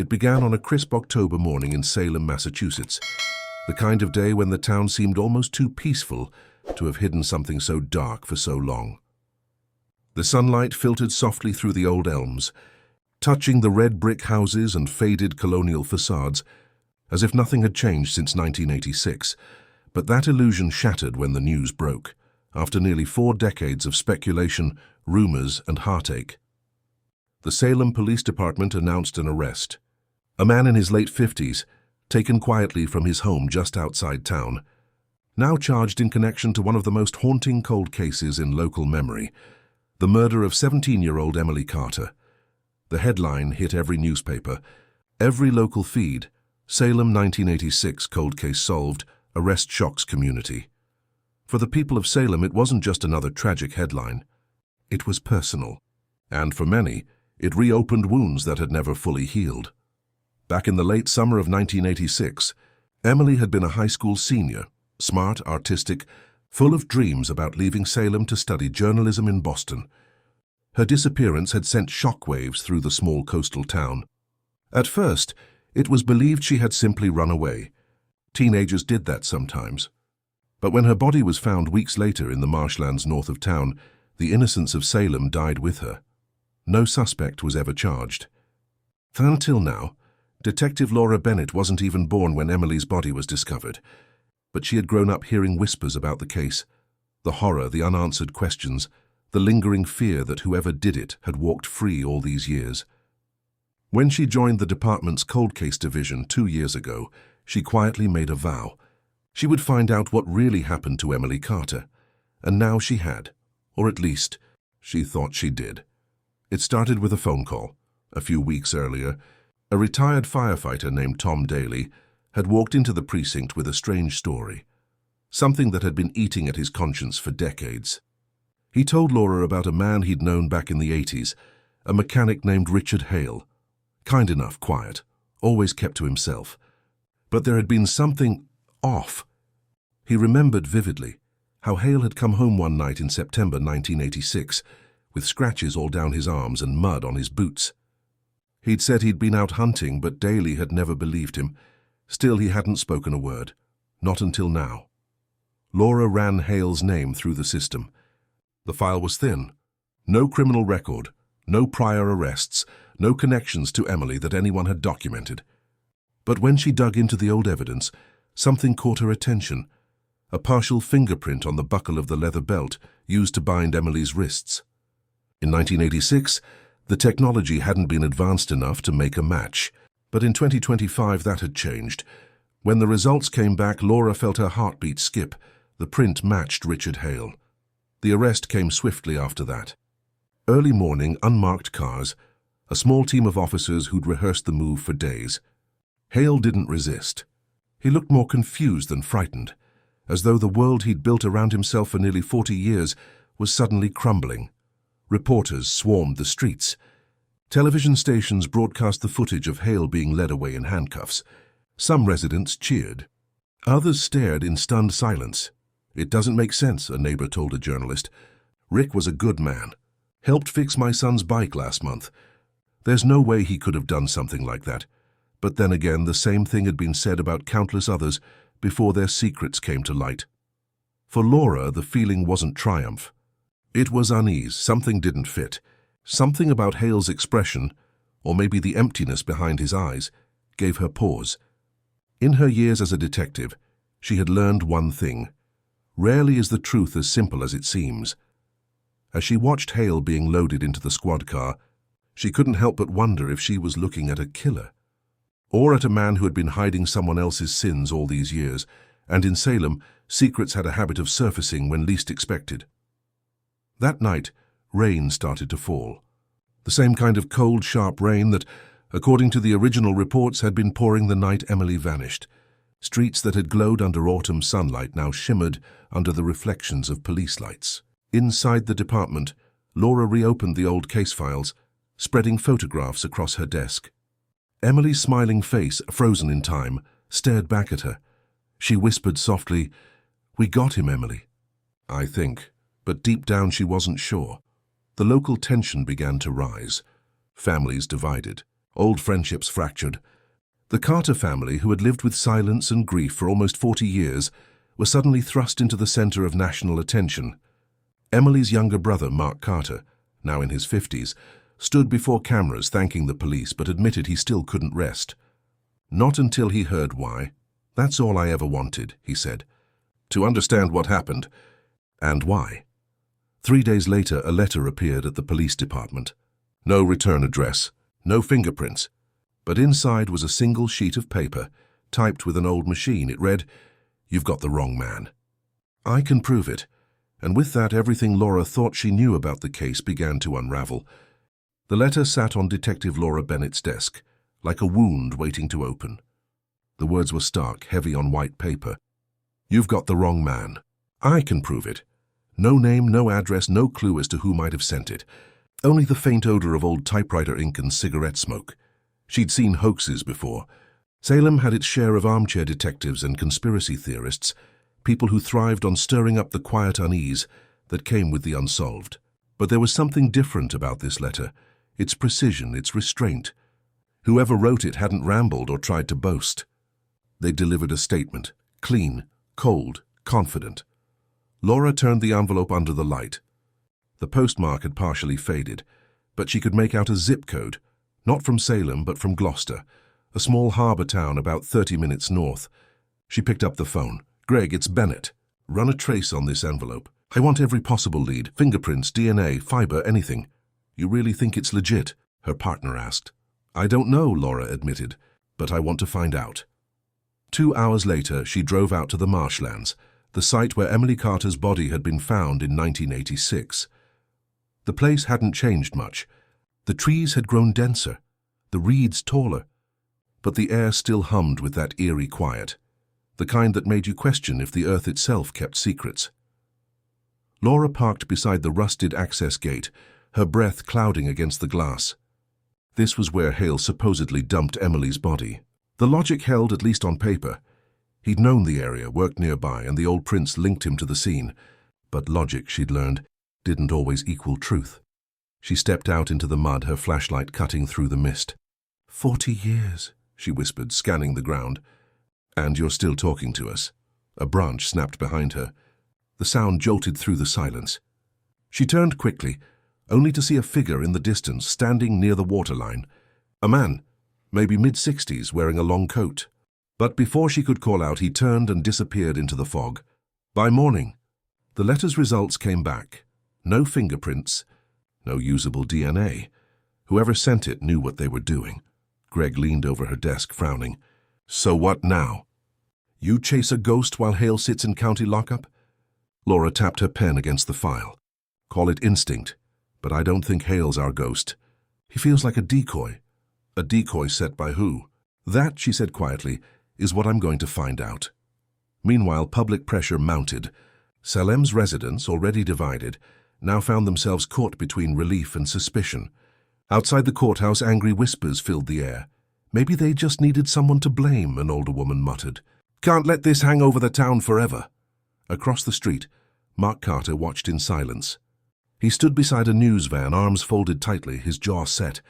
It began on a crisp October morning in Salem, Massachusetts, the kind of day when the town seemed almost too peaceful to have hidden something so dark for so long. The sunlight filtered softly through the old elms, touching the red brick houses and faded colonial facades, as if nothing had changed since 1986. But that illusion shattered when the news broke, after nearly 4 decades of speculation, rumors, and heartache. The Salem Police Department announced an arrest. A man in his late 50s, taken quietly from his home just outside town, now charged in connection to one of the most haunting cold cases in local memory, the murder of 17-year-old Emily Carter. The headline hit every newspaper, every local feed: Salem 1986 cold case solved, arrest shocks community. For the people of Salem, it wasn't just another tragic headline. It was personal. And for many, it reopened wounds that had never fully healed. Back in the late summer of 1986, Emily had been a high school senior, smart, artistic, full of dreams about leaving Salem to study journalism in Boston. Her disappearance had sent shockwaves through the small coastal town. At first, it was believed she had simply run away. Teenagers did that sometimes. But when her body was found weeks later in the marshlands north of town, the innocence of Salem died with her. No suspect was ever charged. Until now, Detective Laura Bennett wasn't even born when Emily's body was discovered, but she had grown up hearing whispers about the case, the horror, the unanswered questions, the lingering fear that whoever did it had walked free all these years. When she joined the department's cold case division 2 years ago, she quietly made a vow. She would find out what really happened to Emily Carter, and now she had, or at least, she thought she did. It started with a phone call. A few weeks earlier, a retired firefighter named Tom Daly had walked into the precinct with a strange story, something that had been eating at his conscience for decades. He told Laura about a man he'd known back in the 80s, a mechanic named Richard Hale. Kind enough, quiet, always kept to himself. But there had been something off. He remembered vividly how Hale had come home one night in September 1986, with scratches all down his arms and mud on his boots. He'd said he'd been out hunting, but Daly had never believed him. Still, he hadn't spoken a word. Not until now. Laura ran Hale's name through the system. The file was thin. No criminal record, no prior arrests, no connections to Emily that anyone had documented. But when she dug into the old evidence, something caught her attention. A partial fingerprint on the buckle of the leather belt used to bind Emily's wrists. In 1986, the technology hadn't been advanced enough to make a match, but in 2025 that had changed. When the results came back, Laura felt her heartbeat skip. The print matched Richard Hale. The arrest came swiftly after that. Early morning, unmarked cars, a small team of officers who'd rehearsed the move for days. Hale didn't resist. He looked more confused than frightened, as though the world he'd built around himself for nearly 40 years was suddenly crumbling. Reporters swarmed the streets. Television stations broadcast the footage of Hale being led away in handcuffs. Some residents cheered. Others stared in stunned silence. "It doesn't make sense," a neighbor told a journalist. "Rick was a good man. Helped fix my son's bike last month. There's no way he could have done something like that." But then again, the same thing had been said about countless others before their secrets came to light. For Laura, the feeling wasn't triumph. It was unease. Something didn't fit. Something about Hale's expression, or maybe the emptiness behind his eyes, gave her pause. In her years as a detective, she had learned one thing. Rarely is the truth as simple as it seems. As she watched Hale being loaded into the squad car, she couldn't help but wonder if she was looking at a killer, or at a man who had been hiding someone else's sins all these years. And in Salem, secrets had a habit of surfacing when least expected. That night, rain started to fall. The same kind of cold, sharp rain that, according to the original reports, had been pouring the night Emily vanished. Streets that had glowed under autumn sunlight now shimmered under the reflections of police lights. Inside the department, Laura reopened the old case files, spreading photographs across her desk. Emily's smiling face, frozen in time, stared back at her. She whispered softly, "We got him, Emily." "I think," but deep down she wasn't sure. The local tension began to rise. Families divided. Old friendships fractured. The Carter family, who had lived with silence and grief for almost 40 years, were suddenly thrust into the center of national attention. Emily's younger brother, Mark Carter, now in his 50s, stood before cameras thanking the police but admitted he still couldn't rest. Not until he heard why. "That's all I ever wanted," he said. "To understand what happened and why." 3 days later, a letter appeared at the police department. No return address, no fingerprints. But inside was a single sheet of paper, typed with an old machine. It read, "You've got the wrong man. I can prove it." And with that, everything Laura thought she knew about the case began to unravel. The letter sat on Detective Laura Bennett's desk, like a wound waiting to open. The words were stark, heavy on white paper. "You've got the wrong man. I can prove it." No name, no address, no clue as to who might have sent it. Only the faint odor of old typewriter ink and cigarette smoke. She'd seen hoaxes before. Salem had its share of armchair detectives and conspiracy theorists, people who thrived on stirring up the quiet unease that came with the unsolved. But there was something different about this letter, its precision, its restraint. Whoever wrote it hadn't rambled or tried to boast. They delivered a statement, clean, cold, confident. Laura turned the envelope under the light. The postmark had partially faded, but she could make out a zip code, not from Salem but from Gloucester, a small harbor town about 30 minutes north. She picked up the phone. "Greg, it's Bennett. Run a trace on this envelope. I want every possible lead, fingerprints, DNA, fiber, anything." "You really think it's legit?" her partner asked. "I don't know," Laura admitted, "but I want to find out." 2 hours later, she drove out to the marshlands, the site where Emily Carter's body had been found in 1986. The place hadn't changed much. The trees had grown denser, the reeds taller, but the air still hummed with that eerie quiet, the kind that made you question if the earth itself kept secrets. Laura parked beside the rusted access gate, her breath clouding against the glass. This was where Hale supposedly dumped Emily's body. The logic held, at least on paper. He'd known the area, worked nearby, and the old prints linked him to the scene. But logic, she'd learned, didn't always equal truth. She stepped out into the mud, her flashlight cutting through the mist. 40 years, she whispered, scanning the ground. "And you're still talking to us." A branch snapped behind her. The sound jolted through the silence. She turned quickly, only to see a figure in the distance, standing near the waterline. A man, maybe mid-60s, wearing a long coat. But before she could call out, he turned and disappeared into the fog. By morning, the letter's results came back. No fingerprints, no usable DNA. Whoever sent it knew what they were doing. Greg leaned over her desk, frowning. "So what now? You chase a ghost while Hale sits in county lockup?" Laura tapped her pen against the file. "Call it instinct, but I don't think Hale's our ghost. He feels like a decoy. A decoy set by who?" "That," she said quietly, "is what I'm going to find out." Meanwhile, public pressure mounted. Salem's residents, already divided, now found themselves caught between relief and suspicion. Outside the courthouse, angry whispers filled the air. "Maybe they just needed someone to blame," an older woman muttered. "Can't let this hang over the town forever." Across the street, Mark Carter watched in silence. He stood beside a news van, arms folded tightly, his jaw set.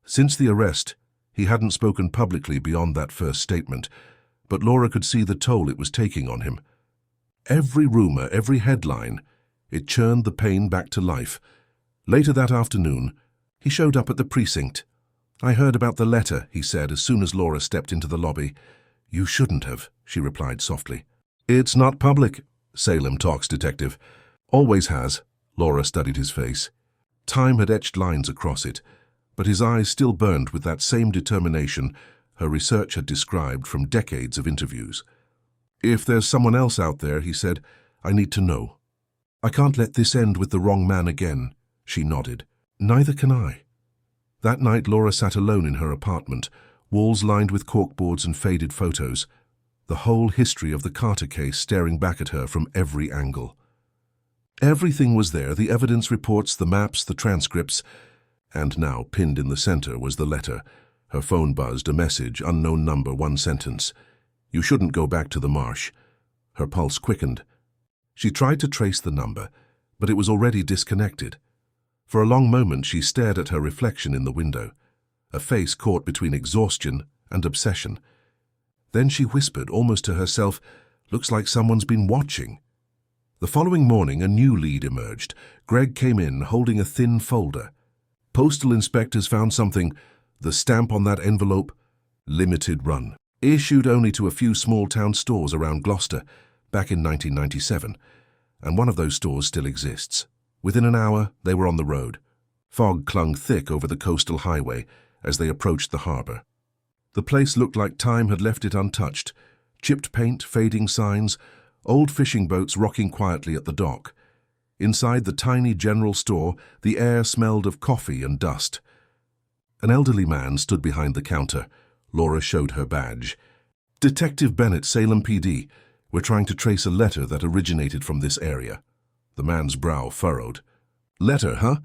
Since the arrest, he hadn't spoken publicly beyond that first statement, but Laura could see the toll it was taking on him. Every rumor, every headline, it churned the pain back to life. Later that afternoon, he showed up at the precinct. "I heard about the letter," he said as soon as Laura stepped into the lobby. "You shouldn't have," she replied softly. "It's not public," Salem Talks detective. "Always has." Laura studied his face. Time had etched lines across it, but his eyes still burned with that same determination her research had described from decades of interviews. "If there's someone else out there," he said, "I need to know. I can't let this end with the wrong man again." She nodded. "Neither can I." That night, Laura sat alone in her apartment, walls lined with corkboards and faded photos, the whole history of the Carter case staring back at her from every angle. Everything was there, the evidence reports, the maps, the transcripts, and now, pinned in the center, was the letter. Her phone buzzed, a message, unknown number, one sentence. "You shouldn't go back to the marsh." Her pulse quickened. She tried to trace the number, but it was already disconnected. For a long moment she stared at her reflection in the window. a face caught between exhaustion and obsession. Then she whispered, almost to herself, "Looks like someone's been watching." The following morning, a new lead emerged. Greg came in, holding a thin folder. Postal inspectors found something. The stamp on that envelope, limited run. Issued only to a few small-town stores around Gloucester, back in 1997. And one of those stores still exists. Within an hour, they were on the road. Fog clung thick over the coastal highway as they approached the harbour. The place looked like time had left it untouched. Chipped paint, fading signs, old fishing boats rocking quietly at the dock. Inside the tiny general store, the air smelled of coffee and dust. An elderly man stood behind the counter. Laura showed her badge. "Detective Bennett, Salem PD. We're trying to trace a letter that originated from this area." The man's brow furrowed. "Letter, huh?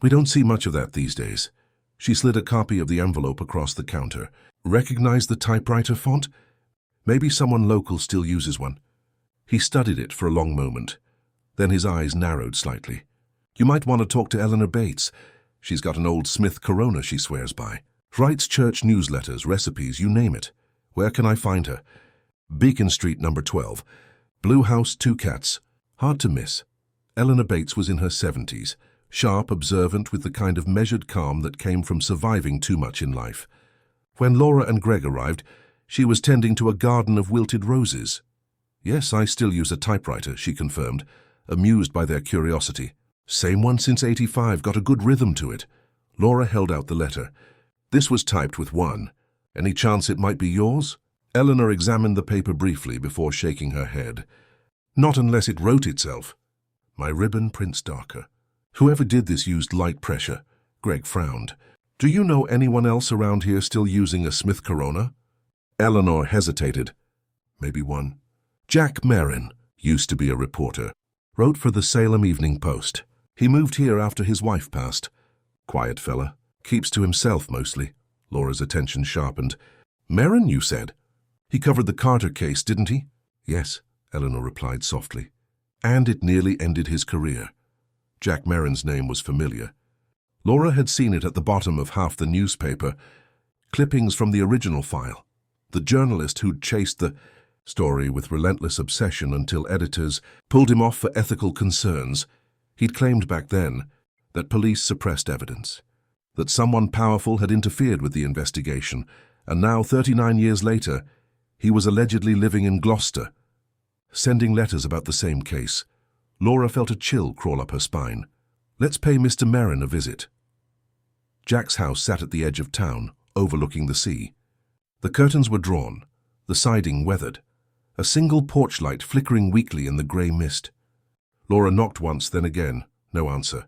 We don't see much of that these days." She slid a copy of the envelope across the counter. "Recognize the typewriter font? Maybe someone local still uses one." He studied it for a long moment. Then his eyes narrowed slightly. "You might want to talk to Eleanor Bates. She's got an old Smith Corona she swears by. Writes church newsletters, recipes, you name it. Where can I find her?" "Beacon Street, number 12. Blue house, 2 cats. Hard to miss." Eleanor Bates was in her 70s, sharp, observant, with the kind of measured calm that came from surviving too much in life. When Laura and Greg arrived, she was tending to a garden of wilted roses. "Yes, I still use a typewriter," she confirmed, amused by their curiosity. "Same one since '85, got a good rhythm to it." Laura held out the letter. "This was typed with 1. Any chance it might be yours?" Eleanor examined the paper briefly before shaking her head. "Not unless it wrote itself." "My ribbon prints darker. Whoever did this used light pressure." Greg frowned. "Do you know anyone else around here still using a Smith Corona?" Eleanor hesitated. "Maybe one. Jack Merrin used to be a reporter. Wrote for the Salem Evening Post. He moved here after his wife passed. Quiet fella. Keeps to himself mostly." Laura's attention sharpened. "Merrin, you said? He covered the Carter case, didn't he?" "Yes," Eleanor replied softly. "And it nearly ended his career." Jack Merrin's name was familiar. Laura had seen it at the bottom of half the newspaper. Clippings from the original file. The journalist who'd chased the story with relentless obsession until editors pulled him off for ethical concerns. He'd claimed back then that police suppressed evidence, that someone powerful had interfered with the investigation, and now, 39 years later, he was allegedly living in Gloucester, sending letters about the same case. Laura felt a chill crawl up her spine. "Let's pay Mr. Merrin a visit." Jack's house sat at the edge of town, overlooking the sea. The curtains were drawn, the siding weathered, a single porch light flickering weakly in the grey mist. Laura knocked once, then again. No answer.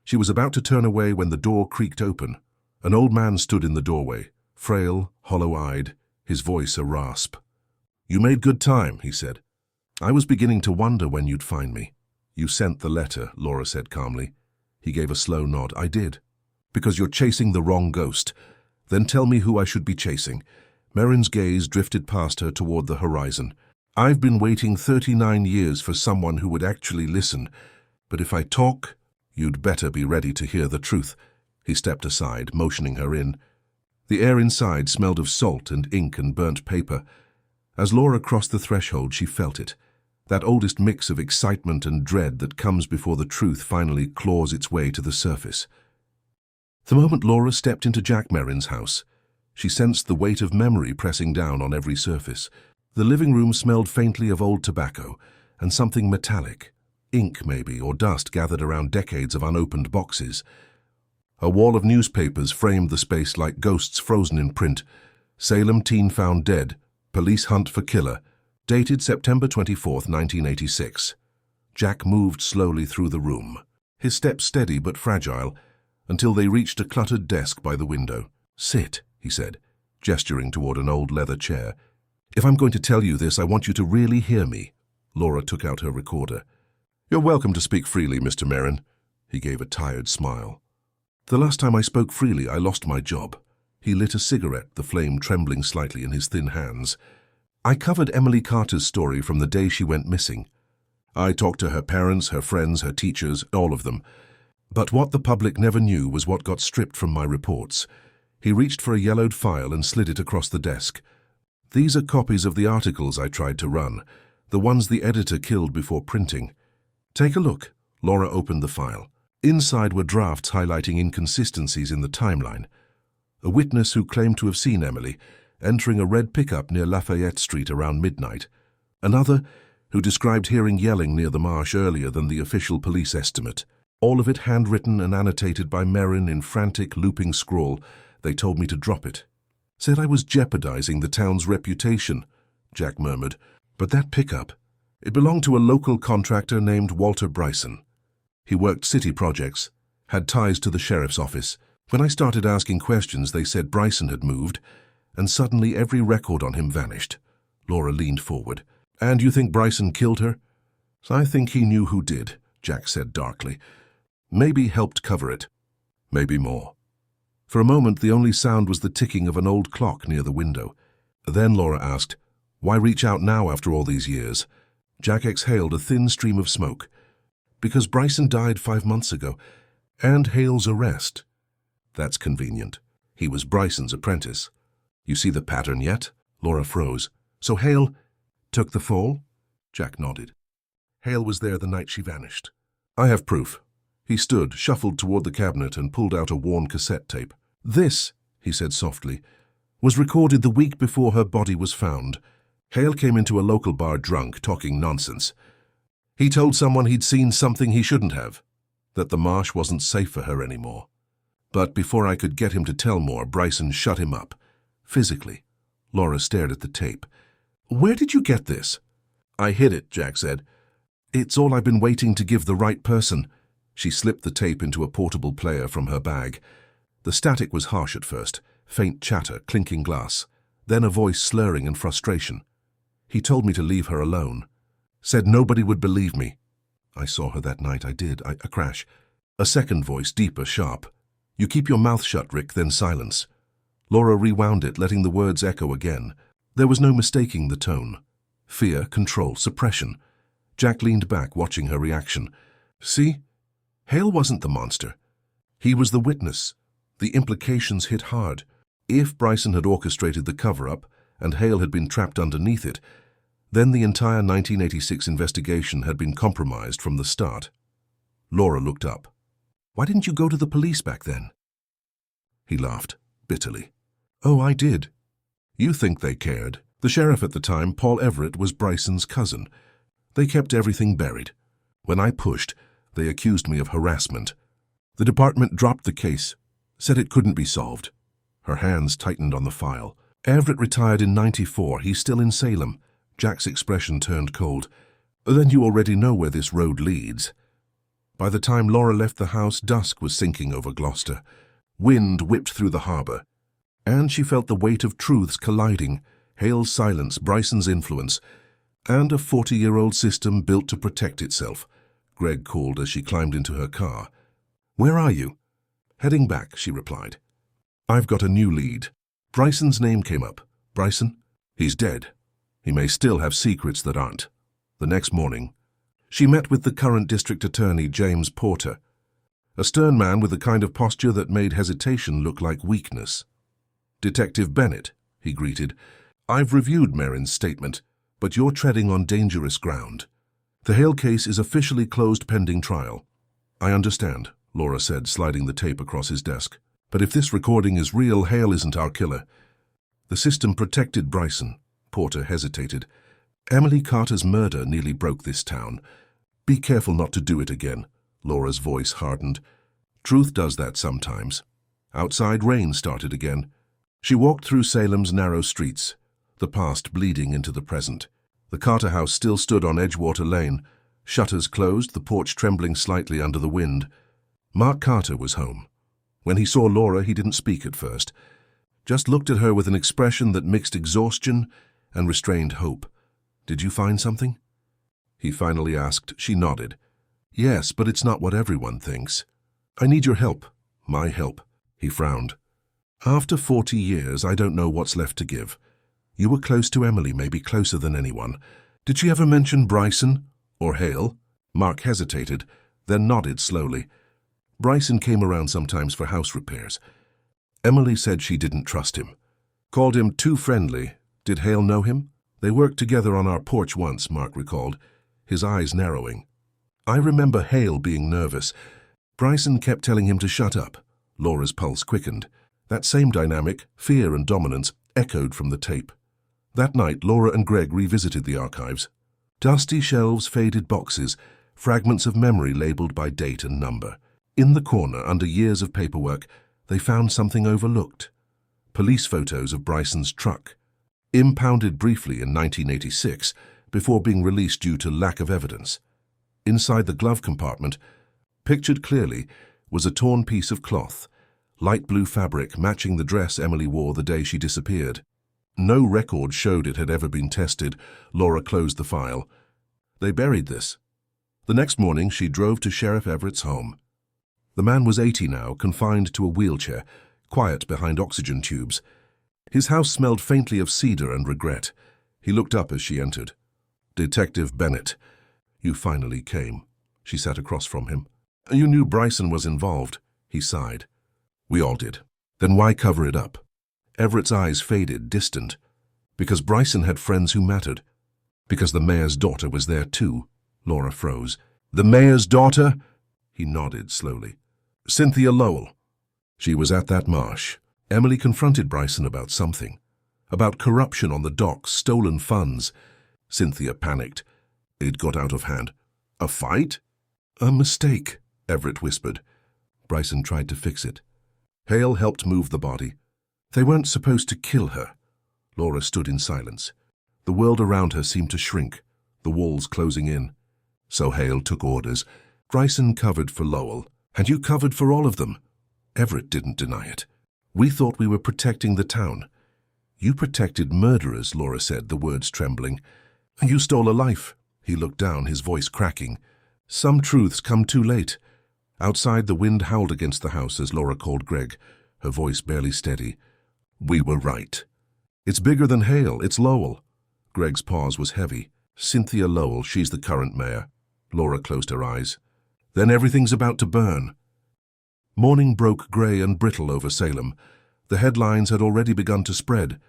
She was about to turn away when the door creaked open. An old man stood in the doorway, frail, hollow-eyed, his voice a rasp. "You made good time," he said. "I was beginning to wonder when you'd find me." "You sent the letter," Laura said calmly. He gave a slow nod. "I did. Because you're chasing the wrong ghost. Then tell me who I should be chasing." Merrin's gaze drifted past her toward the horizon. "I've been waiting 39 years for someone who would actually listen. But if I talk, you'd better be ready to hear the truth." He stepped aside, motioning her in. The air inside smelled of salt and ink and burnt paper. As Laura crossed the threshold, she felt it. That oldest mix of excitement and dread that comes before the truth finally claws its way to the surface. The moment Laura stepped into Jack Merrin's house, she sensed the weight of memory pressing down on every surface. The living room smelled faintly of old tobacco and something metallic, ink maybe, or dust gathered around decades of unopened boxes. A wall of newspapers framed the space like ghosts frozen in print. Salem teen found dead. Police hunt for killer. Dated September 24th, 1986. Jack moved slowly through the room, his steps steady but fragile, until they reached a cluttered desk by the window. "Sit," he said, gesturing toward an old leather chair. "If I'm going to tell you this, I want you to really hear me." Laura took out her recorder. "You're welcome to speak freely, Mr. Merrin." He gave a tired smile. "The last time I spoke freely, I lost my job." He lit a cigarette, the flame trembling slightly in his thin hands. "I covered Emily Carter's story from the day she went missing. I talked to her parents, her friends, her teachers, all of them. But what the public never knew was what got stripped from my reports. He reached for a yellowed file and slid it across the desk. "These are copies of the articles I tried to run, the ones the editor killed before printing. Take a look." Laura opened the file. Inside were drafts highlighting inconsistencies in the timeline. A witness who claimed to have seen Emily entering a red pickup near Lafayette Street around midnight. Another who described hearing yelling near the marsh earlier than the official police estimate. All of it handwritten and annotated by Merrin in frantic, looping scrawl. "They told me to drop it. Said I was jeopardizing the town's reputation," Jack murmured. "But that pickup, it belonged to a local contractor named Walter Bryson. He worked city projects, had ties to the sheriff's office. When I started asking questions, they said Bryson had moved, and suddenly every record on him vanished." Laura leaned forward. "And you think Bryson killed her?" "I think he knew who did," Jack said darkly. "Maybe helped cover it. Maybe more." For a moment, the only sound was the ticking of an old clock near the window. Then Laura asked, "Why reach out now after all these years?" Jack exhaled a thin stream of smoke. "Because Bryson died 5 months ago, and Hale's arrest. That's convenient. He was Bryson's apprentice. You see the pattern yet?" Laura froze. "So Hale took the fall?" Jack nodded. "Hale was there the night she vanished. I have proof." He stood, shuffled toward the cabinet, and pulled out a worn cassette tape. "This," he said softly, "was recorded the week before her body was found. Hale came into a local bar drunk, talking nonsense. He told someone he'd seen something he shouldn't have, that the marsh wasn't safe for her anymore. But before I could get him to tell more, Bryson shut him up. Physically." Laura stared at the tape. "Where did you get this?" "I hid it," Jack said. "It's all I've been waiting to give the right person." She slipped the tape into a portable player from her bag. The static was harsh at first, faint chatter, clinking glass, then a voice slurring in frustration. "He told me to leave her alone. Said nobody would believe me. I saw her that night, I did. A crash." A second voice, deeper, sharp. "You keep your mouth shut, Rick, then silence." Laura rewound it, letting the words echo again. There was no mistaking the tone. Fear, control, suppression. Jack leaned back, watching her reaction. "See? Hale wasn't the monster. He was the witness. The implications hit hard. If Bryson had orchestrated the cover-up, and Hale had been trapped underneath it, then the entire 1986 investigation had been compromised from the start." Laura looked up. "Why didn't you go to the police back then?" He laughed, bitterly. "Oh, I did. You think they cared. The sheriff at the time, Paul Everett, was Bryson's cousin. They kept everything buried. When I pushed, they accused me of harassment. The department dropped the case, said it couldn't be solved." Her hands tightened on the file. "Everett retired in '94. He's still in Salem." Jack's expression turned cold. "Then you already know where this road leads." By the time Laura left the house, dusk was sinking over Gloucester. Wind whipped through the harbor, and she felt the weight of truths colliding: Hale's silence, Bryson's influence, and a 40-year-old system built to protect itself. Greg called as she climbed into her car. "Where are you?" "Heading back," she replied. "I've got a new lead." Bryson's name came up. "Bryson? He's dead. He may still have secrets that aren't." The next morning, she met with the current district attorney, James Porter, a stern man with the kind of posture that made hesitation look like weakness. "Detective Bennett," he greeted, "I've reviewed Merrin's statement, but you're treading on dangerous ground. The Hale case is officially closed pending trial." "I understand," Laura said, sliding the tape across his desk. "But if this recording is real, Hale isn't our killer. The system protected Bryson." Porter hesitated. "Emily Carter's murder nearly broke this town. Be careful not to do it again." Laura's voice hardened. "Truth does that sometimes." Outside, rain started again. She walked through Salem's narrow streets, the past bleeding into the present. The Carter house still stood on Edgewater Lane, shutters closed, the porch trembling slightly under the wind. Mark Carter was home. When he saw Laura, he didn't speak at first, just looked at her with an expression that mixed exhaustion and restrained hope. "Did you find something?" he finally asked. She nodded. "Yes, but it's not what everyone thinks." "I need your help." "My help." He frowned. "After 40 years, I don't know what's left to give. You were close to Emily, maybe closer than anyone. Did she ever mention Bryson or Hale?" Mark hesitated, then nodded slowly. "Bryson came around sometimes for house repairs. Emily said she didn't trust him. Called him too friendly. Did Hale know him? They worked together on our porch once, Mark recalled, his eyes narrowing. I remember Hale being nervous. Bryson kept telling him to shut up. Laura's pulse quickened. That same dynamic, fear and dominance, echoed from the tape. That night, Laura and Greg revisited the archives. Dusty shelves, faded boxes, fragments of memory labeled by date and number. In the corner, under years of paperwork, they found something overlooked. Police photos of Bryson's truck. Impounded briefly in 1986, before being released due to lack of evidence. Inside the glove compartment, pictured clearly, was a torn piece of cloth, light blue fabric matching the dress Emily wore the day she disappeared. No record showed it had ever been tested. Laura closed the file. They buried this. The next morning, she drove to Sheriff Everett's home. The man was 80 now, confined to a wheelchair, quiet behind oxygen tubes. His house smelled faintly of cedar and regret. He looked up as she entered. Detective Bennett, you finally came. She sat across from him. You knew Bryson was involved. He sighed. We all did. Then why cover it up? Everett's eyes faded, distant. Because Bryson had friends who mattered. Because the mayor's daughter was there too. Laura froze. The mayor's daughter? He nodded slowly. Cynthia Lowell. She was at that marsh. Emily confronted Bryson about something. About corruption on the docks, stolen funds. Cynthia panicked. It got out of hand. A fight? A mistake, Everett whispered. Bryson tried to fix it. Hale helped move the body. They weren't supposed to kill her. Laura stood in silence. The world around her seemed to shrink, the walls closing in. So Hale took orders. Bryson covered for Lowell, and you covered for all of them. Everett didn't deny it. We thought we were protecting the town. You protected murderers, Laura said, the words trembling. You stole a life. He looked down, his voice cracking. Some truths come too late. Outside, the wind howled against the house as Laura called Greg, her voice barely steady. We were right. It's bigger than Hale, it's Lowell. Greg's pause was heavy. Cynthia Lowell, she's the current mayor. Laura closed her eyes. Then everything's about to burn. Morning broke grey and brittle over Salem. The headlines had already begun to spread.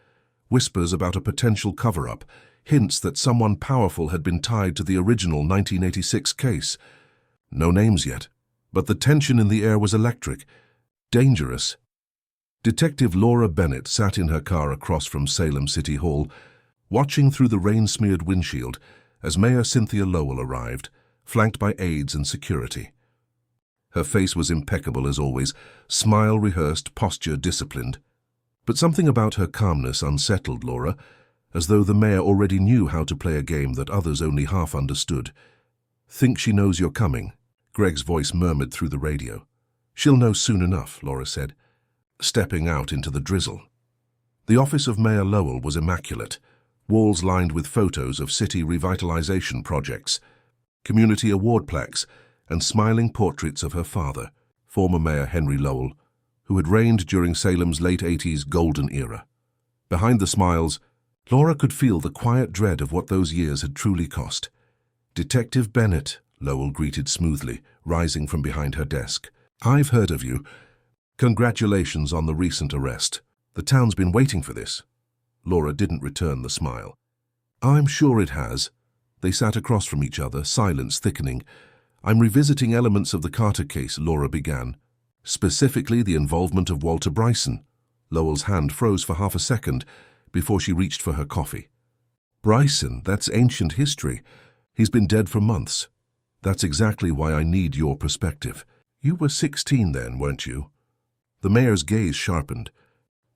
Whispers about a potential cover-up, hints that someone powerful had been tied to the original 1986 case. No names yet, but the tension in the air was electric, dangerous. Detective Laura Bennett sat in her car across from Salem City Hall, watching through the rain-smeared windshield as Mayor Cynthia Lowell arrived, flanked by aides and security. Her face was impeccable as always, smile rehearsed, posture disciplined. But something about her calmness unsettled Laura, as though the mayor already knew how to play a game that others only half understood. Think she knows you're coming? Greg's voice murmured through the radio. She'll know soon enough, Laura said, stepping out into the drizzle. The office of Mayor Lowell was immaculate, walls lined with photos of city revitalization projects, community award plaques, and smiling portraits of her father, former Mayor Henry Lowell, who had reigned during Salem's late 80s golden era. Behind the smiles, Laura could feel the quiet dread of what those years had truly cost. Detective Bennett, Lowell greeted smoothly, rising from behind her desk. I've heard of you. Congratulations on the recent arrest. The town's been waiting for this. Laura didn't return the smile. I'm sure it has. They sat across from each other, silence thickening. I'm revisiting elements of the Carter case, Laura began. Specifically the involvement of Walter Bryson. Lowell's hand froze for half a second before she reached for her coffee. Bryson, that's ancient history. He's been dead for months. That's exactly why I need your perspective. You were 16 then, weren't you? The mayor's gaze sharpened.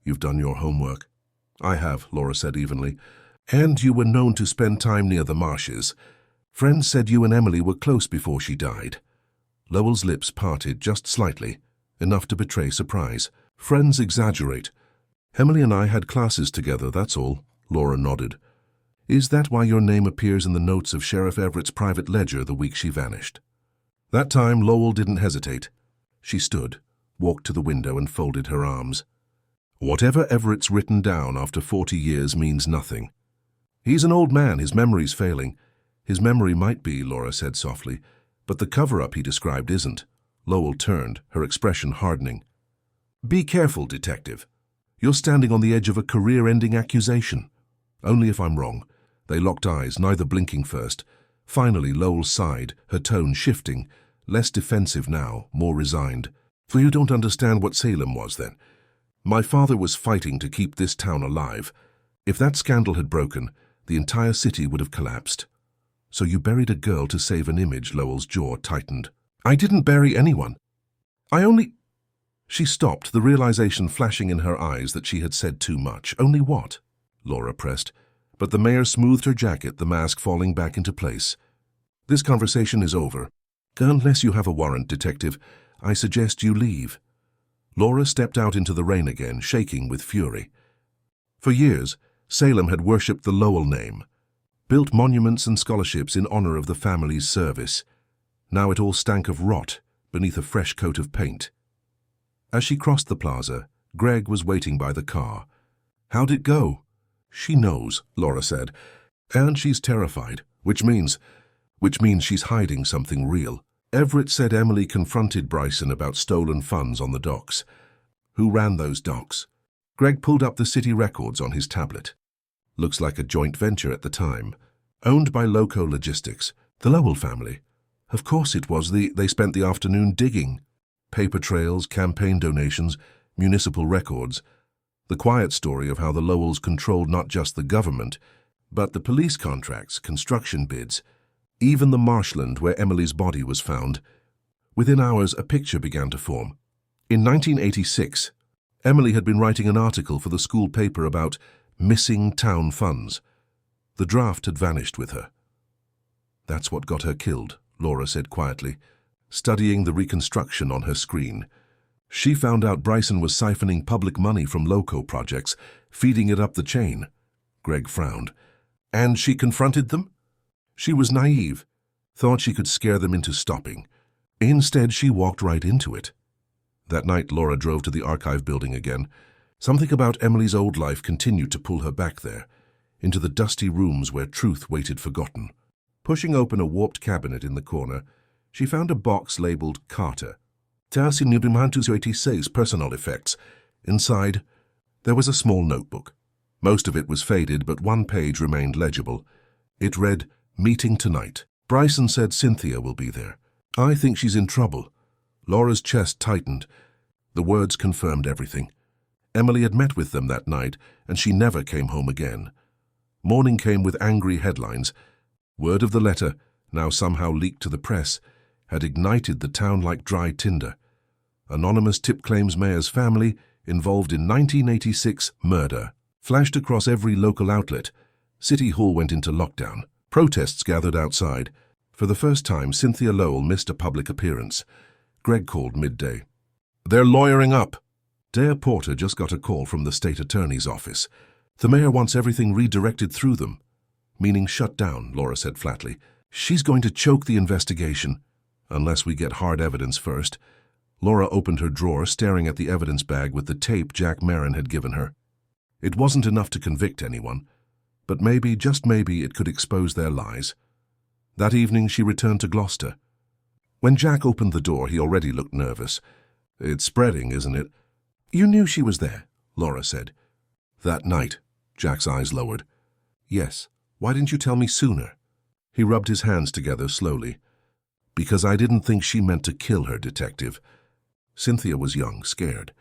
You've done your homework. I have, Laura said evenly. And you were known to spend time near the marshes. Friends said you and Emily were close before she died. Lowell's lips parted just slightly, enough to betray surprise. Friends exaggerate. Emily and I had classes together, that's all, Laura nodded. Is that why your name appears in the notes of Sheriff Everett's private ledger the week she vanished? That time, Lowell didn't hesitate. She stood, walked to the window and folded her arms. Whatever Everett's written down after 40 years means nothing. He's an old man, his memory's failing. His memory might be, Laura said softly, but the cover-up he described isn't. Lowell turned, her expression hardening. Be careful, detective. You're standing on the edge of a career-ending accusation. Only if I'm wrong. They locked eyes, neither blinking first. Finally, Lowell sighed, her tone shifting, less defensive now, more resigned. For you don't understand what Salem was then. My father was fighting to keep this town alive. If that scandal had broken, the entire city would have collapsed. So you buried a girl to save an image, Lowell's jaw tightened. I didn't bury anyone. I only... She stopped, the realization flashing in her eyes that she had said too much. Only what? Laura pressed. But the mayor smoothed her jacket, the mask falling back into place. This conversation is over. Unless you have a warrant, detective, I suggest you leave. Laura stepped out into the rain again, shaking with fury. For years, Salem had worshipped the Lowell name, built monuments and scholarships in honor of the family's service. Now it all stank of rot beneath a fresh coat of paint. As she crossed the plaza, Greg was waiting by the car. How'd it go? She knows, Laura said, and she's terrified, which means she's hiding something real. Everett said Emily confronted Bryson about stolen funds on the docks. Who ran those docks? Greg pulled up the city records on his tablet. Looks like a joint venture at the time. Owned by Loco Logistics, the Lowell family. Of course it was. They spent the afternoon digging. Paper trails, campaign donations, municipal records. The quiet story of how the Lowells controlled not just the government, but the police contracts, construction bids, even the marshland where Emily's body was found. Within hours, a picture began to form. In 1986, Emily had been writing an article for the school paper about missing town funds. The draft had vanished with her. That's what got her killed, Laura said quietly, studying the reconstruction on her screen. She found out Bryson was siphoning public money from Loco projects, feeding it up the chain. Greg frowned. And she confronted them? She was naive, thought she could scare them into stopping. Instead, she walked right into it. That night, Laura drove to the archive building again. Something about Emily's old life continued to pull her back there, into the dusty rooms where truth waited forgotten. Pushing open a warped cabinet in the corner, she found a box labeled Carter. Personal effects. Inside, there was a small notebook. Most of it was faded, but one page remained legible. It read, "Meeting tonight. Bryson said Cynthia will be there. I think she's in trouble." Laura's chest tightened. The words confirmed everything. Emily had met with them that night, and she never came home again. Morning came with angry headlines. Word of the letter, now somehow leaked to the press, had ignited the town like dry tinder. Anonymous tip claims mayor's family involved in 1986 murder. Flashed across every local outlet. City Hall went into lockdown. Protests gathered outside. For the first time, Cynthia Lowell missed a public appearance. Greg called midday. "They're lawyering up." Dare Porter just got a call from the state attorney's office. "The mayor wants everything redirected through them." "Meaning shut down," Laura said flatly. "She's going to choke the investigation. Unless we get hard evidence first." Laura opened her drawer, staring at the evidence bag with the tape Jack Marin had given her. It wasn't enough to convict anyone, but maybe, just maybe, it could expose their lies. That evening she returned to Gloucester. When Jack opened the door, he already looked nervous. "It's spreading, isn't it?" "You knew she was there," Laura said. "That night," Jack's eyes lowered. "Yes. Why didn't you tell me sooner?" He rubbed his hands together slowly. "Because I didn't think she meant to kill her, detective." Cynthia was young, scared.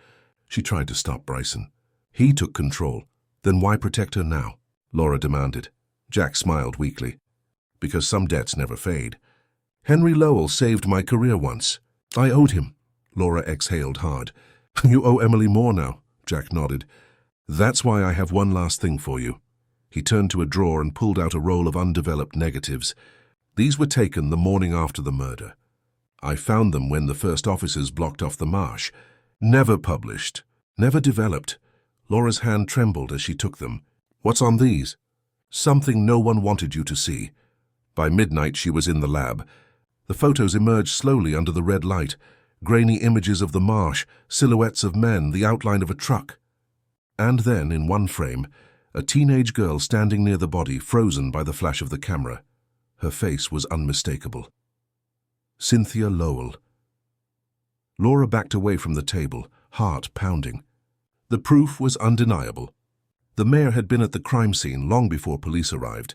She tried to stop Bryson. He took control. Then why protect her now? Laura demanded. Jack smiled weakly. "Because some debts never fade. Henry Lowell saved my career once. I owed him." Laura exhaled hard. "You owe Emily more now," Jack nodded. "That's why I have one last thing for you." He turned to a drawer and pulled out a roll of undeveloped negatives. These were taken the morning after the murder. I found them when the first officers blocked off the marsh. Never published, never developed. Laura's hand trembled as she took them. "What's on these?" "Something no one wanted you to see." By midnight she was in the lab. The photos emerged slowly under the red light. Grainy images of the marsh, silhouettes of men, the outline of a truck. And then, in one frame, a teenage girl standing near the body, frozen by the flash of the camera. Her face was unmistakable. Cynthia Lowell. Laura backed away from the table, heart pounding. The proof was undeniable. The mayor had been at the crime scene long before police arrived.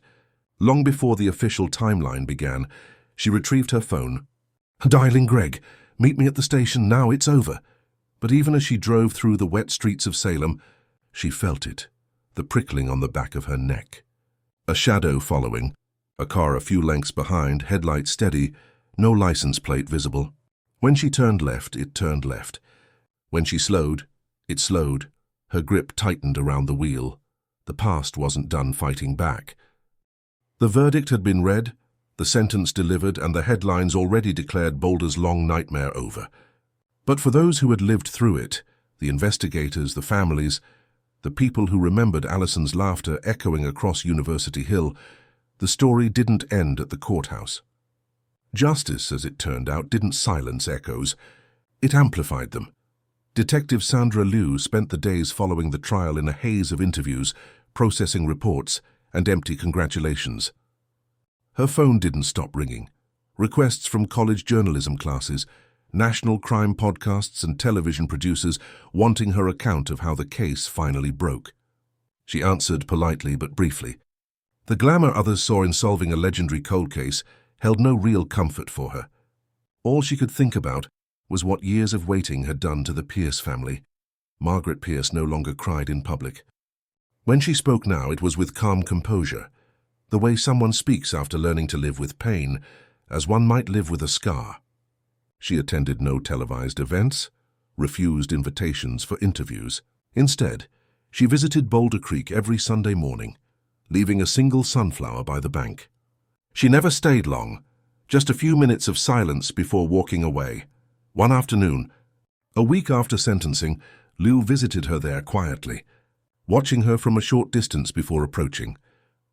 Long before the official timeline began, she retrieved her phone. "Dialing Greg. Meet me at the station now, it's over." But even as she drove through the wet streets of Salem, she felt it, the prickling on the back of her neck. A shadow following, a car a few lengths behind, headlights steady, no license plate visible. When she turned left, it turned left. When she slowed, it slowed. Her grip tightened around the wheel. The past wasn't done fighting back. The verdict had been read, the sentence delivered, and the headlines already declared Boulder's long nightmare over. But for those who had lived through it, the investigators, the families, the people who remembered Allison's laughter echoing across University Hill, the story didn't end at the courthouse. Justice, as it turned out, didn't silence echoes. It amplified them. Detective Sandra Liu spent the days following the trial in a haze of interviews, processing reports, and empty congratulations. Her phone didn't stop ringing. Requests from college journalism classes, national crime podcasts, and television producers wanting her account of how the case finally broke. She answered politely but briefly. The glamour others saw in solving a legendary cold case held no real comfort for her. All she could think about was what years of waiting had done to the Pierce family. Margaret Pierce no longer cried in public. When she spoke now, it was with calm composure, the way someone speaks after learning to live with pain, as one might live with a scar. She attended no televised events, refused invitations for interviews. Instead, she visited Boulder Creek every Sunday morning, leaving a single sunflower by the bank. She never stayed long, just a few minutes of silence before walking away. One afternoon, a week after sentencing, Liu visited her there quietly, watching her from a short distance before approaching.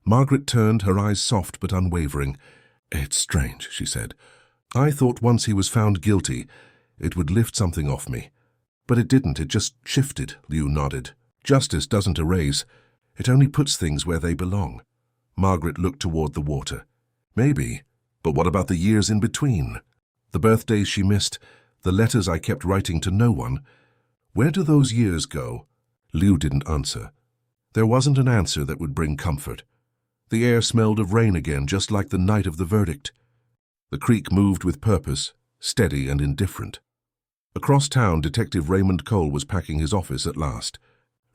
Margaret turned, her eyes soft but unwavering. "It's strange," she said. "I thought once he was found guilty, it would lift something off me. But it didn't, it just shifted," Liu nodded. "Justice doesn't erase. It only puts things where they belong." Margaret looked toward the water. "Maybe, but what about the years in between? The birthdays she missed, the letters I kept writing to no one. Where do those years go?" Liu didn't answer. There wasn't an answer that would bring comfort. The air smelled of rain again, just like the night of the verdict. The creek moved with purpose, steady and indifferent. Across town, Detective Raymond Cole was packing his office at last.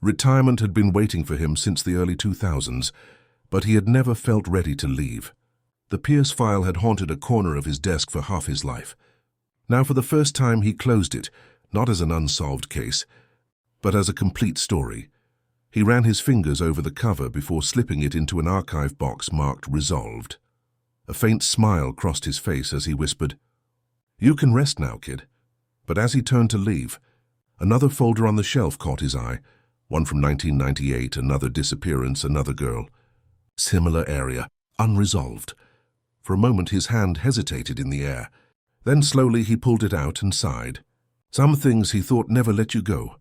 Retirement had been waiting for him since the early 2000s, but he had never felt ready to leave. The Pierce file had haunted a corner of his desk for half his life. Now for the first time he closed it, not as an unsolved case, but as a complete story. He ran his fingers over the cover before slipping it into an archive box marked Resolved. A faint smile crossed his face as he whispered, "You can rest now, kid." But as he turned to leave, another folder on the shelf caught his eye, one from 1998, another disappearance, another girl. Similar area, unresolved. For a moment his hand hesitated in the air. Then slowly he pulled it out and sighed. Some things he thought never let you go.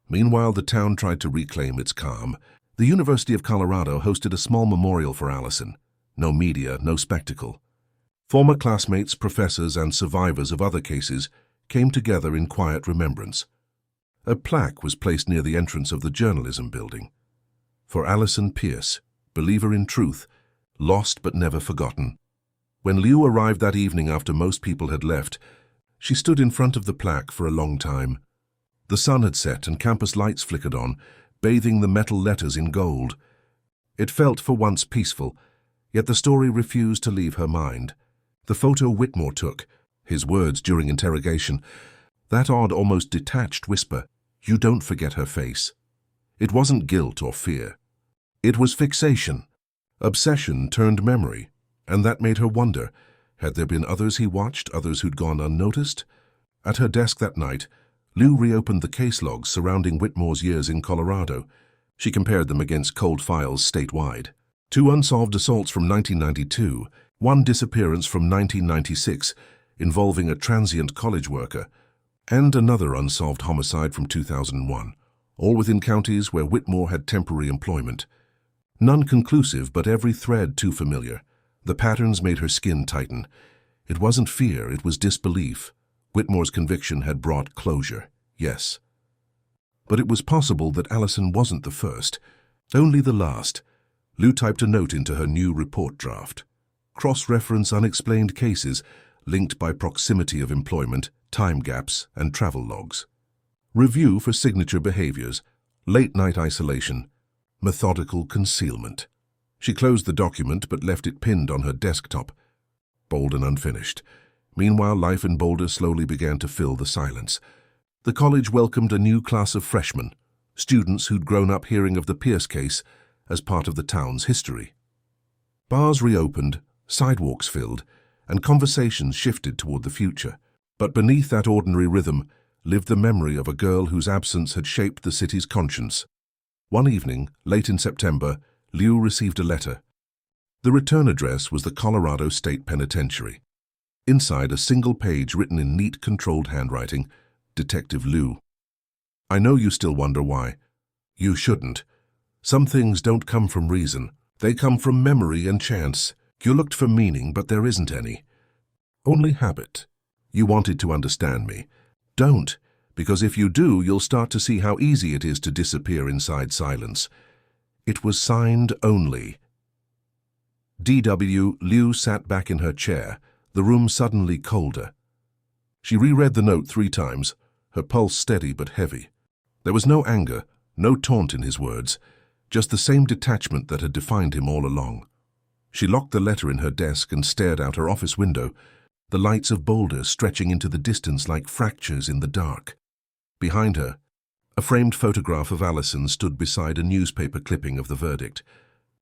Meanwhile, the town tried to reclaim its calm. The University of Colorado hosted a small memorial for Allison. No media, no spectacle. Former classmates, professors, and survivors of other cases came together in quiet remembrance. A plaque was placed near the entrance of the journalism building. For Allison Pierce, believer in truth, lost but never forgotten. When Liu arrived that evening after most people had left, she stood in front of the plaque for a long time. The sun had set and campus lights flickered on, bathing the metal letters in gold. It felt for once peaceful, yet the story refused to leave her mind. The photo Whitmore took, his words during interrogation, that odd, almost detached whisper, "You don't forget her face." It wasn't guilt or fear. It was fixation. Obsession turned memory, and that made her wonder, had there been others he watched, others who'd gone unnoticed? At her desk that night, Liu reopened the case logs surrounding Whitmore's years in Colorado. She compared them against cold files statewide. 2 unsolved assaults from 1992, 1 disappearance from 1996 involving a transient college worker, and another unsolved homicide from 2001, all within counties where Whitmore had temporary employment. None conclusive, but every thread too familiar. The patterns made her skin tighten. It wasn't fear, it was disbelief. Whitmore's conviction had brought closure, yes, But it was possible that Allison wasn't the first, only the last. Liu typed a note into her new report draft. Cross-reference unexplained cases linked by proximity of employment, time gaps, and travel logs. Review for signature behaviors, late-night isolation, methodical concealment. She closed the document but left it pinned on her desktop, bold and unfinished. Meanwhile, life in Boulder slowly began to fill the silence. The college welcomed a new class of freshmen, students who'd grown up hearing of the Pierce case as part of the town's history. Bars reopened, sidewalks filled, and conversations shifted toward the future. But beneath that ordinary rhythm lived the memory of a girl whose absence had shaped the city's conscience. One evening, late in September, Liu received a letter. The return address was the Colorado State Penitentiary. Inside, a single page written in neat, controlled handwriting, Detective Liu. I know you still wonder why. You shouldn't. Some things don't come from reason. They come from memory and chance. You looked for meaning, but there isn't any. Only habit. You wanted to understand me. Don't, because if you do, you'll start to see how easy it is to disappear inside silence. It was signed only. D.W. Liu sat back in her chair, the room suddenly colder. She reread the note 3 times, her pulse steady but heavy. There was no anger, no taunt in his words, just the same detachment that had defined him all along. She locked the letter in her desk and stared out her office window, the lights of Boulder stretching into the distance like fractures in the dark. Behind her, a framed photograph of Allison stood beside a newspaper clipping of the verdict.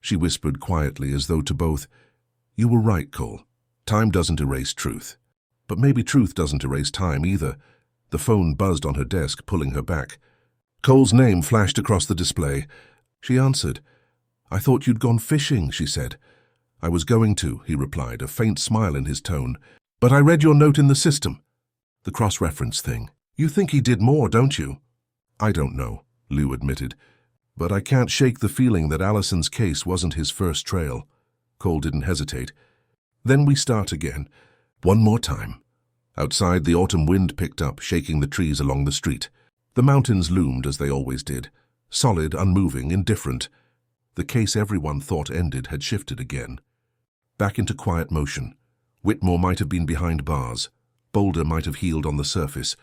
She whispered quietly as though to both, "You were right, Cole. Time doesn't erase truth. But maybe truth doesn't erase time either." The phone buzzed on her desk, pulling her back. Cole's name flashed across the display. She answered. "I thought you'd gone fishing," she said. "I was going to," he replied, a faint smile in his tone. "But I read your note in the system." The cross-reference thing. "You think he did more, don't you?" "I don't know," Liu admitted. "But I can't shake the feeling that Allison's case wasn't his first trail." Cole didn't hesitate. "Then we start again. One more time." Outside, the autumn wind picked up, shaking the trees along the street. The mountains loomed as they always did, solid, unmoving, indifferent. The case everyone thought ended had shifted again. Back into quiet motion. Whitmore might have been behind bars. Boulder might have healed on the surface.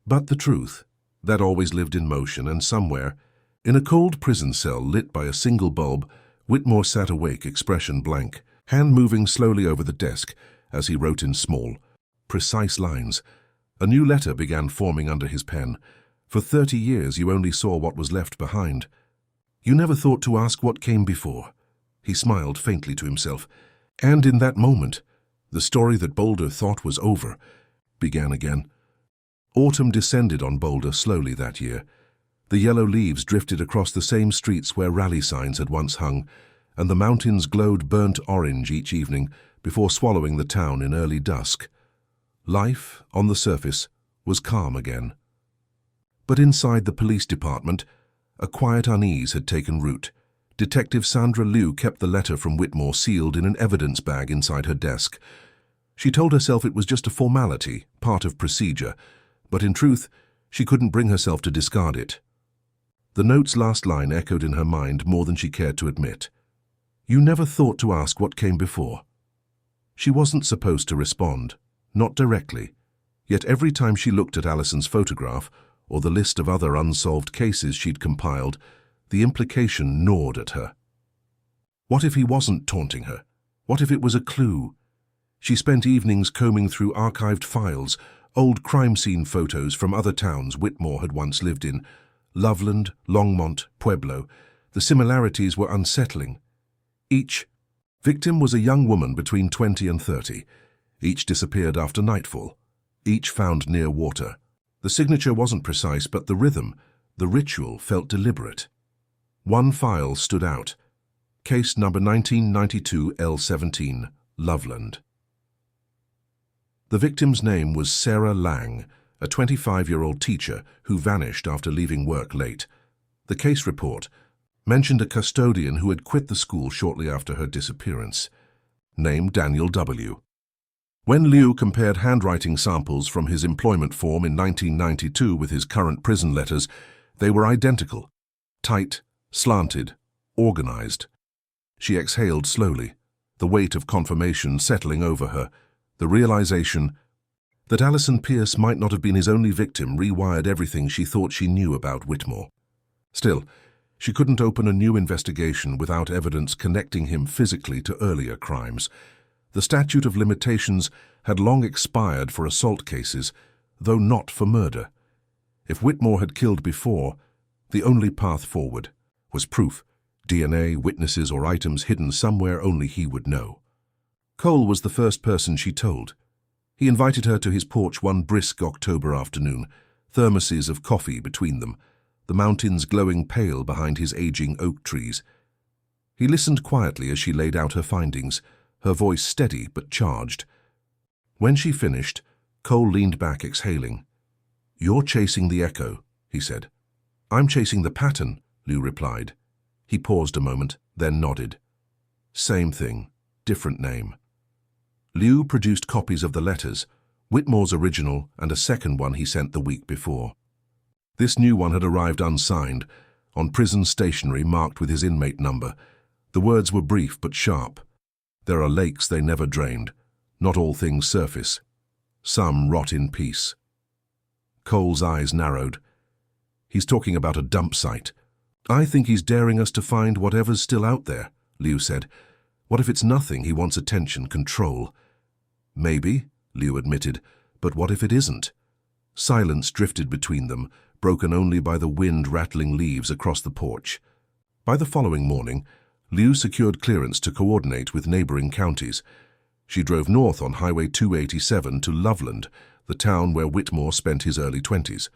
But the truth, that always lived in motion, and somewhere, in a cold prison cell lit by a single bulb, Whitmore sat awake, expression blank, hand moving slowly over the desk as he wrote in small, precise lines. A new letter began forming under his pen. For 30 years you only saw what was left behind. You never thought to ask what came before. He smiled faintly to himself. And in that moment, the story that Boulder thought was over began again. Autumn descended on Boulder slowly that year. The yellow leaves drifted across the same streets where rally signs had once hung, and the mountains glowed burnt orange each evening before swallowing the town in early dusk. Life, on the surface, was calm again. But inside the police department, a quiet unease had taken root. Detective Sandra Liu kept the letter from Whitmore sealed in an evidence bag inside her desk. She told herself it was just a formality, part of procedure, but in truth, she couldn't bring herself to discard it. The note's last line echoed in her mind more than she cared to admit. You never thought to ask what came before. She wasn't supposed to respond, not directly, yet every time she looked at Allison's photograph or the list of other unsolved cases she'd compiled, the implication gnawed at her. What if he wasn't taunting her? What if it was a clue? She spent evenings combing through archived files, old crime scene photos from other towns Whitmore had once lived in. Loveland, Longmont, Pueblo. The similarities were unsettling. Each victim was a young woman between 20 and 30. Each disappeared after nightfall. Each found near water. The signature wasn't precise, but the rhythm, the ritual, felt deliberate. One file stood out. Case number 1992 L17, Loveland. The victim's name was Sarah Lang, a 25-year-old teacher who vanished after leaving work late. The case report mentioned a custodian who had quit the school shortly after her disappearance. Name Daniel W. When Liu compared handwriting samples from his employment form in 1992 with his current prison letters, They were identical. Tight, slanted, organized. She exhaled slowly, the weight of confirmation settling over her. The realization that Alison Pierce might not have been his only victim rewired everything she thought she knew about Whitmore. Still, she couldn't open a new investigation without evidence connecting him physically to earlier crimes. The statute of limitations had long expired for assault cases, though not for murder. If Whitmore had killed before, the only path forward was proof, DNA, witnesses, or items hidden somewhere only he would know. Cole was the first person she told. He invited her to his porch one brisk October afternoon, thermoses of coffee between them, the mountains glowing pale behind his aging oak trees. He listened quietly as she laid out her findings, her voice steady but charged. When she finished, Cole leaned back, exhaling. "You're chasing the echo," he said. "I'm chasing the pattern," Liu replied. He paused a moment, then nodded. "Same thing, different name." Liu produced copies of the letters, Whitmore's original and a second one he sent the week before. This new one had arrived unsigned, on prison stationery marked with his inmate number. The words were brief but sharp. "There are lakes they never drained. Not all things surface. Some rot in peace." Cole's eyes narrowed. "He's talking about a dump site. I think he's daring us to find whatever's still out there," Liu said. "What if it's nothing? He wants attention, control." "Maybe," Liu admitted, "but what if it isn't?" Silence drifted between them, broken only by the wind rattling leaves across the porch. By the following morning, Liu secured clearance to coordinate with neighboring counties. She drove north on Highway 287 to Loveland, the town where Whitmore spent his early 20s.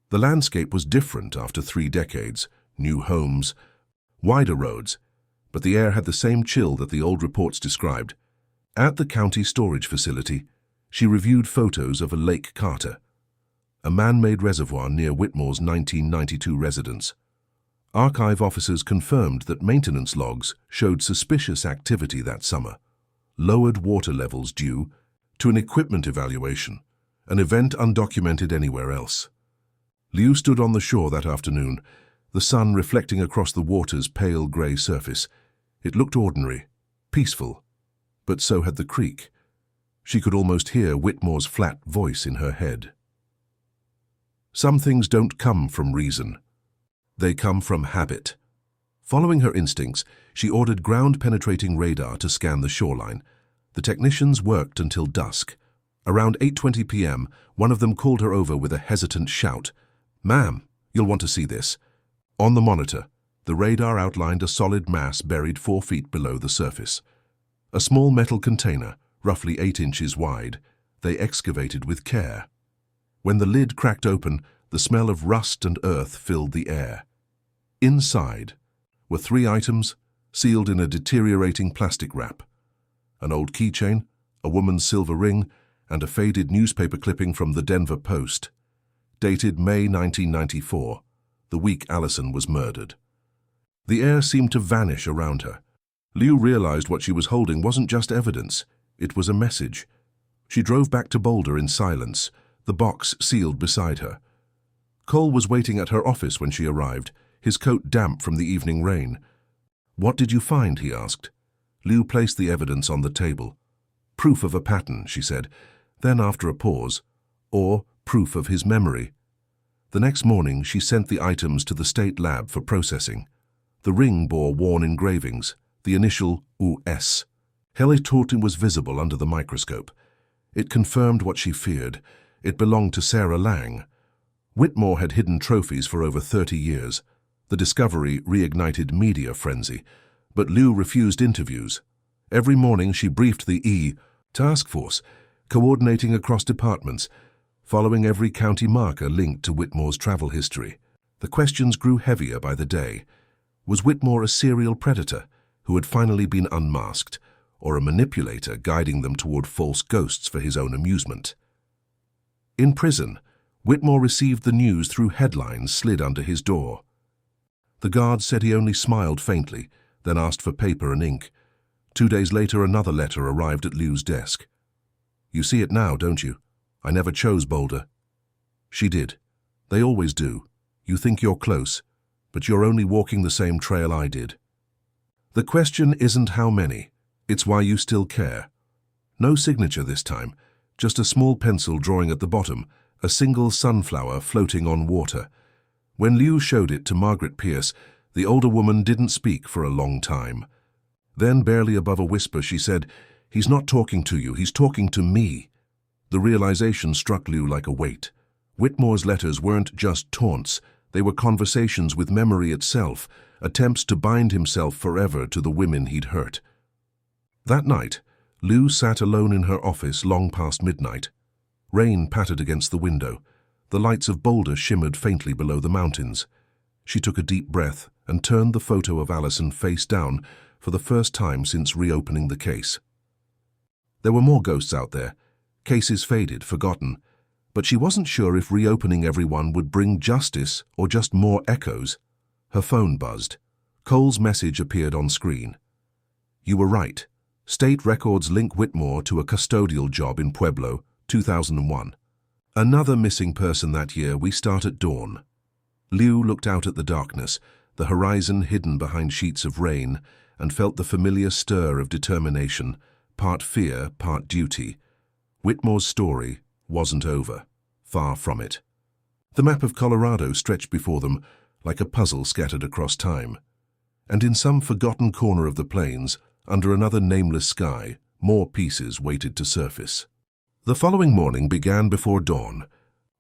The landscape was different after 3 decades, new homes, wider roads, but the air had the same chill that the old reports described. At the county storage facility, she reviewed photos of a Lake Carter, a man-made reservoir near Whitmore's 1992 residence. Archive officers confirmed that maintenance logs showed suspicious activity that summer, lowered water levels due to an equipment evaluation, an event undocumented anywhere else. Liu stood on the shore that afternoon, the sun reflecting across the water's pale grey surface. It looked ordinary, peaceful, but so had the creek. She could almost hear Whitmore's flat voice in her head. Some things don't come from reason. They come from habit. Following her instincts, she ordered ground-penetrating radar to scan the shoreline. The technicians worked until dusk. Around 8:20 p.m., one of them called her over with a hesitant shout. "Ma'am, you'll want to see this." On the monitor, the radar outlined a solid mass buried 4 feet below the surface. A small metal container, roughly 8 inches wide, they excavated with care. When the lid cracked open, the smell of rust and earth filled the air. Inside were 3 items, sealed in a deteriorating plastic wrap. An old keychain, a woman's silver ring, and a faded newspaper clipping from the Denver Post. Dated May 1994, the week Alison was murdered. The air seemed to vanish around her. Liu realized what she was holding wasn't just evidence, it was a message. She drove back to Boulder in silence, the box sealed beside her. Cole was waiting at her office when she arrived, his coat damp from the evening rain. "What did you find?" he asked. Liu placed the evidence on the table. "Proof of a pattern," she said. Then, after a pause, "or proof of his memory." The next morning, she sent the items to the state lab for processing. The ring bore worn engravings, the initial US. Helitotin was visible under the microscope. It confirmed what she feared. It belonged to Sarah Lang. Whitmore had hidden trophies for over 30 years. The discovery reignited media frenzy, but Liu refused interviews. Every morning she briefed the task force, coordinating across departments, following every county marker linked to Whitmore's travel history. The questions grew heavier by the day. Was Whitmore a serial predator who had finally been unmasked, or a manipulator guiding them toward false ghosts for his own amusement? In prison, Whitmore received the news through headlines slid under his door. The guard said he only smiled faintly, then asked for paper and ink. 2 days later, another letter arrived at Liu's desk. "You see it now, don't you? I never chose Boulder." She did. "They always do. You think you're close, but you're only walking the same trail I did. The question isn't how many, it's why you still care. No signature this time, just a small pencil drawing at the bottom, a single sunflower floating on water. When Liu showed it to Margaret Pierce, the older woman didn't speak for a long time. Then, barely above a whisper, she said, "He's not talking to you, he's talking to me." The realization struck Liu like a weight. Whitmore's letters weren't just taunts, they were conversations with memory itself, attempts to bind himself forever to the women he'd hurt. That night, Liu sat alone in her office long past midnight. Rain pattered against the window. The lights of Boulder shimmered faintly below the mountains. She took a deep breath and turned the photo of Allison face down for the first time since reopening the case. There were more ghosts out there, cases faded, forgotten, but she wasn't sure if reopening everyone would bring justice or just more echoes. Her phone buzzed. Cole's message appeared on screen. "You were right. State records link Whitmore to a custodial job in Pueblo, 2001. Another missing person that year. We start at dawn." Liu looked out at the darkness, the horizon hidden behind sheets of rain, and felt the familiar stir of determination, part fear, part duty. Whitmore's story wasn't over. Far from it. The map of Colorado stretched before them like a puzzle scattered across time. And in some forgotten corner of the plains, under another nameless sky, more pieces waited to surface. The following morning began before dawn.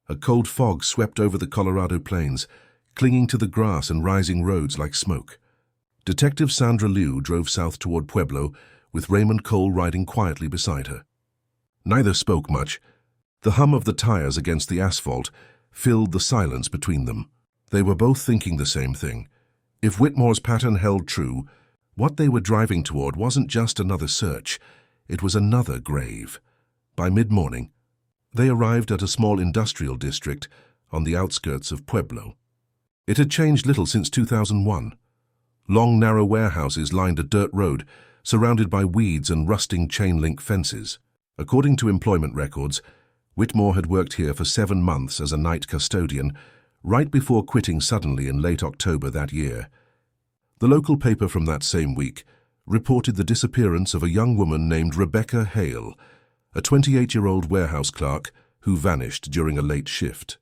A cold fog swept over the Colorado plains, clinging to the grass and rising roads like smoke. Detective Sandra Liu drove south toward Pueblo, with Raymond Cole riding quietly beside her. Neither spoke much. The hum of the tires against the asphalt filled the silence between them. They were both thinking the same thing. If Whitmore's pattern held true, what they were driving toward wasn't just another search, it was another grave. By mid-morning, they arrived at a small industrial district on the outskirts of Pueblo. It had changed little since 2001. Long, narrow warehouses lined a dirt road, surrounded by weeds and rusting chain-link fences. According to employment records, Whitmore had worked here for 7 months as a night custodian, right before quitting suddenly in late October that year. The local paper from that same week reported the disappearance of a young woman named Rebecca Hale, a 28-year-old warehouse clerk who vanished during a late shift.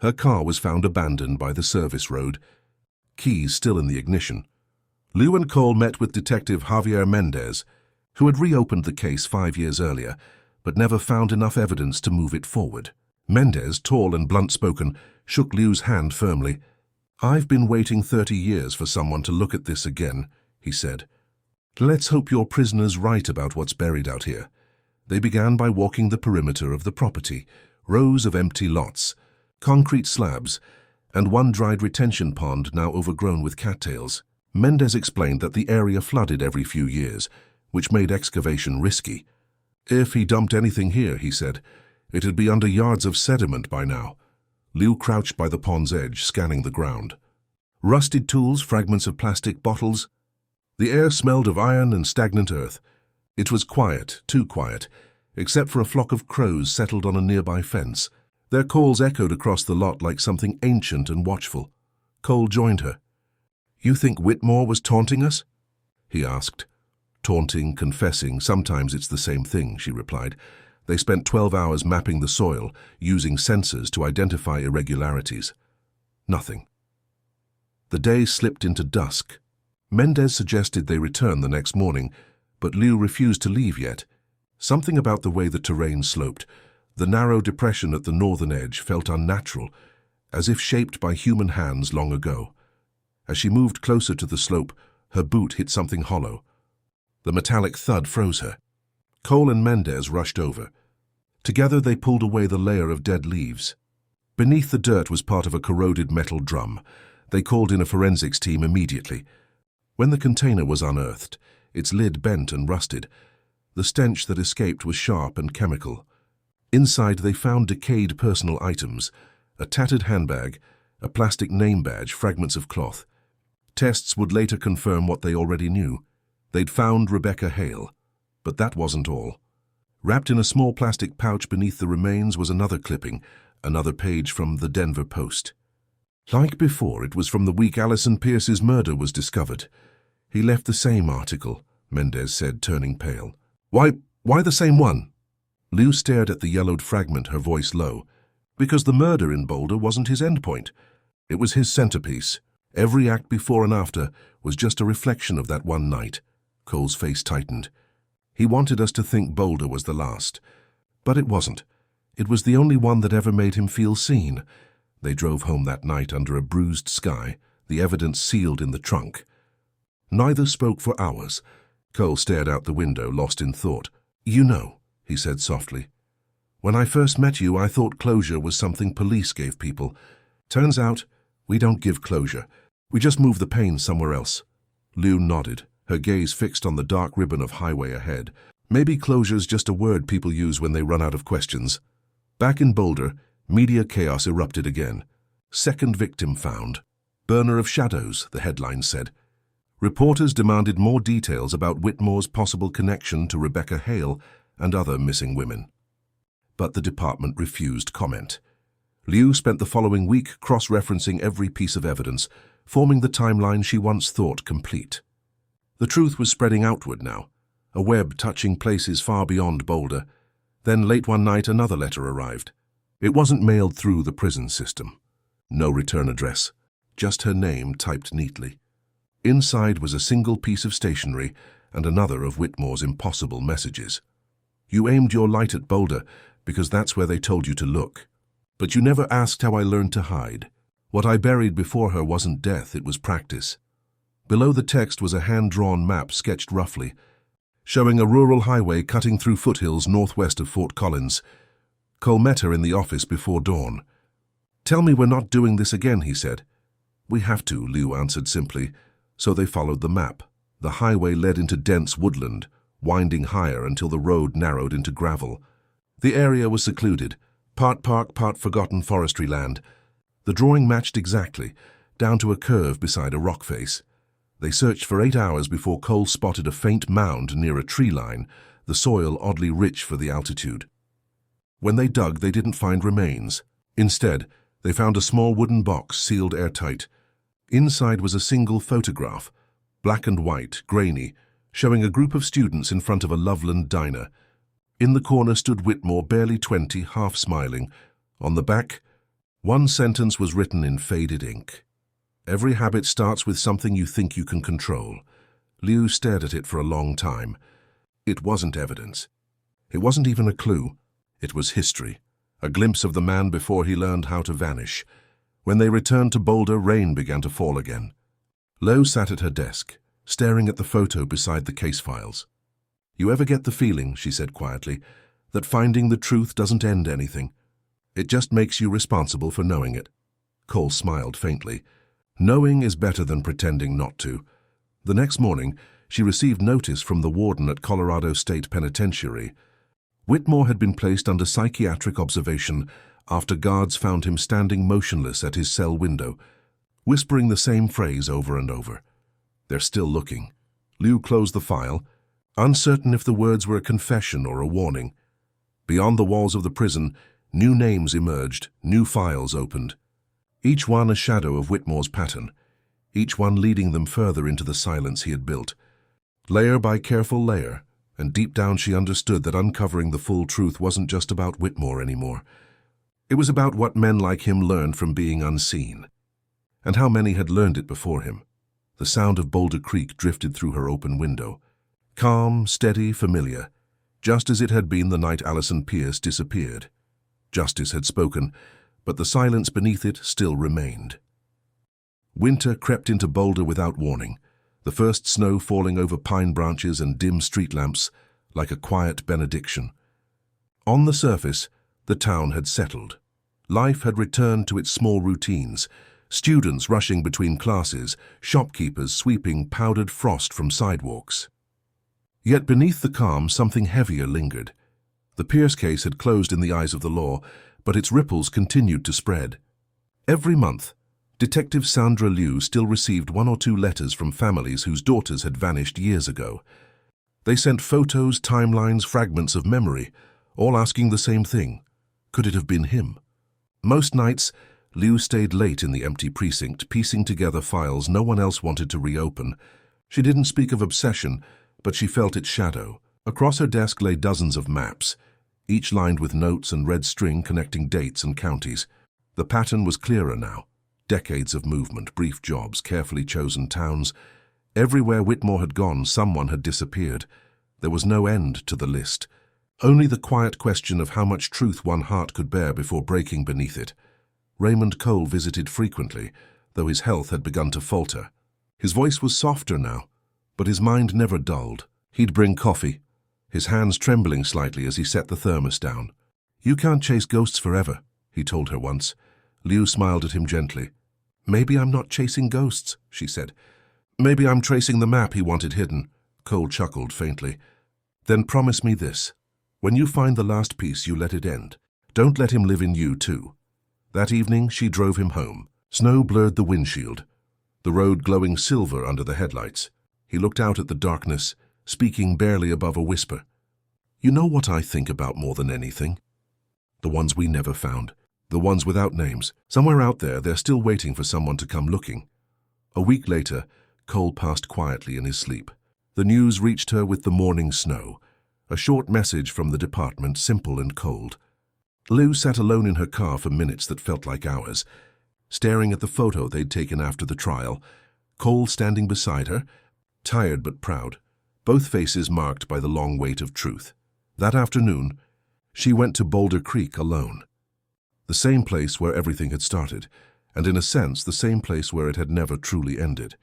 Her car was found abandoned by the service road, keys still in the ignition. Liu and Cole met with Detective Javier Mendez, who had reopened the case 5 years earlier, but never found enough evidence to move it forward. Mendez, tall and blunt-spoken, shook Liu's hand firmly. "I've been waiting 30 years for someone to look at this again," he said. "Let's hope your prisoner's right about what's buried out here." They began by walking the perimeter of the property, rows of empty lots, concrete slabs, and one dried retention pond now overgrown with cattails. Mendez explained that the area flooded every few years, which made excavation risky. "If he dumped anything here," he said, "it'd be under yards of sediment by now." Liu crouched by the pond's edge, scanning the ground. Rusted tools, fragments of plastic bottles. The air smelled of iron and stagnant earth. It was quiet, too quiet, except for a flock of crows settled on a nearby fence. Their calls echoed across the lot like something ancient and watchful. Cole joined her. "You think Whitmore was taunting us?" he asked. "Taunting, confessing, sometimes it's the same thing," she replied. They spent 12 hours mapping the soil, using sensors to identify irregularities. Nothing. The day slipped into dusk. Mendez suggested they return the next morning, but Liu refused to leave yet. Something about the way the terrain sloped, the narrow depression at the northern edge, felt unnatural, as if shaped by human hands long ago. As she moved closer to the slope, her boot hit something hollow. The metallic thud froze her. Cole and Mendez rushed over. Together they pulled away the layer of dead leaves. Beneath the dirt was part of a corroded metal drum. They called in a forensics team immediately. When the container was unearthed, its lid bent and rusted. The stench that escaped was sharp and chemical. Inside they found decayed personal items, a tattered handbag, a plastic name badge, fragments of cloth. Tests would later confirm what they already knew. They'd found Rebecca Hale. But that wasn't all. Wrapped in a small plastic pouch beneath the remains was another clipping, another page from the Denver Post. Like before, it was from the week Alison Pierce's murder was discovered. He left the same article, Mendez said, turning pale. Why the same one? Liu stared at the yellowed fragment, her voice low. Because the murder in Boulder wasn't his endpoint. It was his centerpiece. Every act before and after was just a reflection of that one night. Cole's face tightened. He wanted us to think Boulder was the last. But it wasn't. It was the only one that ever made him feel seen. They drove home that night under a bruised sky, the evidence sealed in the trunk. Neither spoke for hours. Cole stared out the window, lost in thought. You know, he said softly. When I first met you, I thought closure was something police gave people. Turns out, we don't give closure. We just move the pain somewhere else. Liu nodded, her gaze fixed on the dark ribbon of highway ahead. Maybe closure's just a word people use when they run out of questions. Back in Boulder, media chaos erupted again. Second victim found. Burner of shadows, the headline said. Reporters demanded more details about Whitmore's possible connection to Rebecca Hale and other missing women. But the department refused comment. Liu spent the following week cross-referencing every piece of evidence, forming the timeline she once thought complete. The truth was spreading outward now, a web touching places far beyond Boulder. Then late one night another letter arrived. It wasn't mailed through the prison system. No return address, just her name typed neatly. Inside was a single piece of stationery and another of Whitmore's impossible messages. You aimed your light at Boulder because that's where they told you to look. But you never asked how I learned to hide. What I buried before her wasn't death, it was practice. Below the text was a hand-drawn map sketched roughly, showing a rural highway cutting through foothills northwest of Fort Collins. Cole met her in the office before dawn. Tell me we're not doing this again, he said. We have to, Liu answered simply. So they followed the map. The highway led into dense woodland, winding higher until the road narrowed into gravel. The area was secluded, part park, part forgotten forestry land. The drawing matched exactly, down to a curve beside a rock face. They searched for 8 hours before Cole spotted a faint mound near a tree line, the soil oddly rich for the altitude. When they dug, they didn't find remains. Instead, they found a small wooden box sealed airtight. Inside was a single photograph, black and white, grainy, showing a group of students in front of a Loveland diner. In the corner stood Whitmore, barely 20, half smiling. On the back, one sentence was written in faded ink. Every habit starts with something you think you can control. Liu stared at it for a long time. It wasn't evidence. It wasn't even a clue. It was history, a glimpse of the man before he learned how to vanish. When they returned to Boulder, rain began to fall again. Lo sat at her desk, staring at the photo beside the case files. You ever get the feeling, she said quietly, that finding the truth doesn't end anything? It just makes you responsible for knowing it. Cole smiled faintly. Knowing is better than pretending not to. The next morning, she received notice from the warden at Colorado State Penitentiary. Whitmore had been placed under psychiatric observation after guards found him standing motionless at his cell window, whispering the same phrase over and over. They're still looking. Liu closed the file, uncertain if the words were a confession or a warning. Beyond the walls of the prison, new names emerged, new files opened. Each one a shadow of Whitmore's pattern, each one leading them further into the silence he had built. Layer by careful layer, and deep down she understood that uncovering the full truth wasn't just about Whitmore anymore. It was about what men like him learned from being unseen, and how many had learned it before him. The sound of Boulder Creek drifted through her open window. Calm, steady, familiar, just as it had been the night Alison Pierce disappeared. Justice had spoken, but the silence beneath it still remained. Winter crept into Boulder without warning, the first snow falling over pine branches and dim street lamps like a quiet benediction. On the surface, the town had settled. Life had returned to its small routines, students rushing between classes, shopkeepers sweeping powdered frost from sidewalks. Yet beneath the calm, something heavier lingered. The Pierce case had closed in the eyes of the law, but its ripples continued to spread. Every month, Detective Sandra Liu still received 1 or 2 letters from families whose daughters had vanished years ago. They sent photos, timelines, fragments of memory, all asking the same thing. Could it have been him? Most nights, Liu stayed late in the empty precinct, piecing together files no one else wanted to reopen. She didn't speak of obsession, but she felt its shadow. Across her desk lay dozens of maps, each lined with notes and red string connecting dates and counties. The pattern was clearer now. Decades of movement, brief jobs, carefully chosen towns. Everywhere Whitmore had gone, someone had disappeared. There was no end to the list. Only the quiet question of how much truth one heart could bear before breaking beneath it. Raymond Cole visited frequently, though his health had begun to falter. His voice was softer now, but his mind never dulled. He'd bring coffee, his hands trembling slightly as he set the thermos down. "You can't chase ghosts forever," he told her once. Liu smiled at him gently. "Maybe I'm not chasing ghosts," she said. "Maybe I'm tracing the map he wanted hidden." Cole chuckled faintly. "Then promise me this. When you find the last piece, you let it end. Don't let him live in you, too." That evening, she drove him home. Snow blurred the windshield, the road glowing silver under the headlights. He looked out at the darkness, speaking barely above a whisper. "You know what I think about more than anything? The ones we never found. The ones without names. Somewhere out there, they're still waiting for someone to come looking." A week later, Cole passed quietly in his sleep. The news reached her with the morning snow. A short message from the department, simple and cold. Liu sat alone in her car for minutes that felt like hours, staring at the photo they'd taken after the trial, Cole standing beside her, tired but proud, both faces marked by the long weight of truth. That afternoon, she went to Boulder Creek alone. The same place where everything had started, and in a sense the same place where it had never truly ended.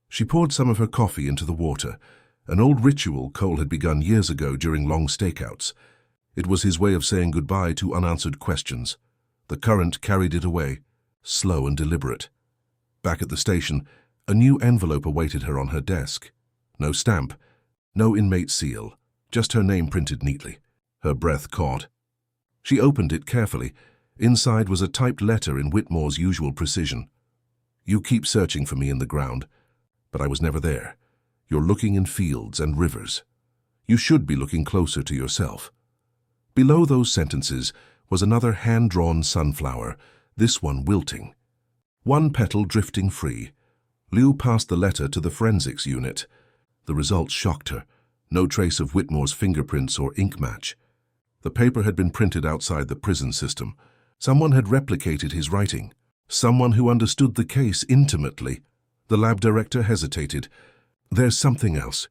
She poured some of her coffee into the water, an old ritual Cole had begun years ago during long stakeouts. It was his way of saying goodbye to unanswered questions. The current carried it away, slow and deliberate. Back at the station, a new envelope awaited her on her desk. No stamp, no inmate seal, just her name printed neatly. Her breath caught. She opened it carefully. Inside was a typed letter in Whitmore's usual precision. "You keep searching for me in the ground, but I was never there. You're looking in fields and rivers. You should be looking closer to yourself." Below those sentences was another hand-drawn sunflower, this one wilting. One petal drifting free. Liu passed the letter to the forensics unit. The results shocked her. No trace of Whitmore's fingerprints or ink match. The paper had been printed outside the prison system. Someone had replicated his writing. Someone who understood the case intimately. The lab director hesitated. "There's something else.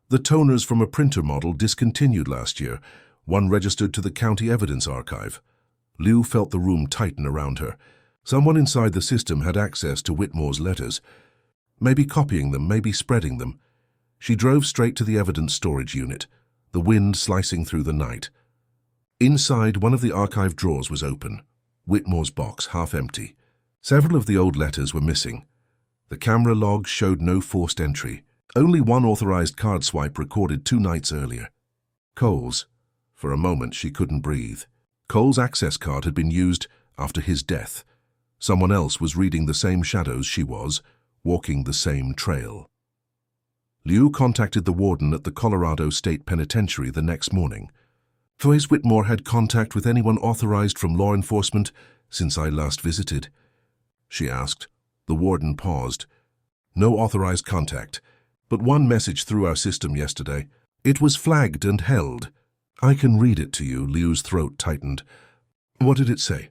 The toners from a printer model discontinued last year, one registered to the county evidence archive." Liu felt the room tighten around her. Someone inside the system had access to Whitmore's letters. Maybe copying them, maybe spreading them. She drove straight to the evidence storage unit, the wind slicing through the night. Inside, one of the archive drawers was open. Whitmore's box, half empty. Several of the old letters were missing. The camera logs showed no forced entry. Only one authorized card swipe recorded 2 nights earlier. Cole's. For a moment, she couldn't breathe. Cole's access card had been used after his death. Someone else was reading the same shadows she was, walking the same trail. Liu contacted the warden at the Colorado State Penitentiary the next morning. "Has Whitmore had contact with anyone authorized from law enforcement since I last visited?" she asked. The warden paused. "No authorized contact, but one message through our system yesterday. It was flagged and held. I can read it to you." Liu's throat tightened. "What did it say?"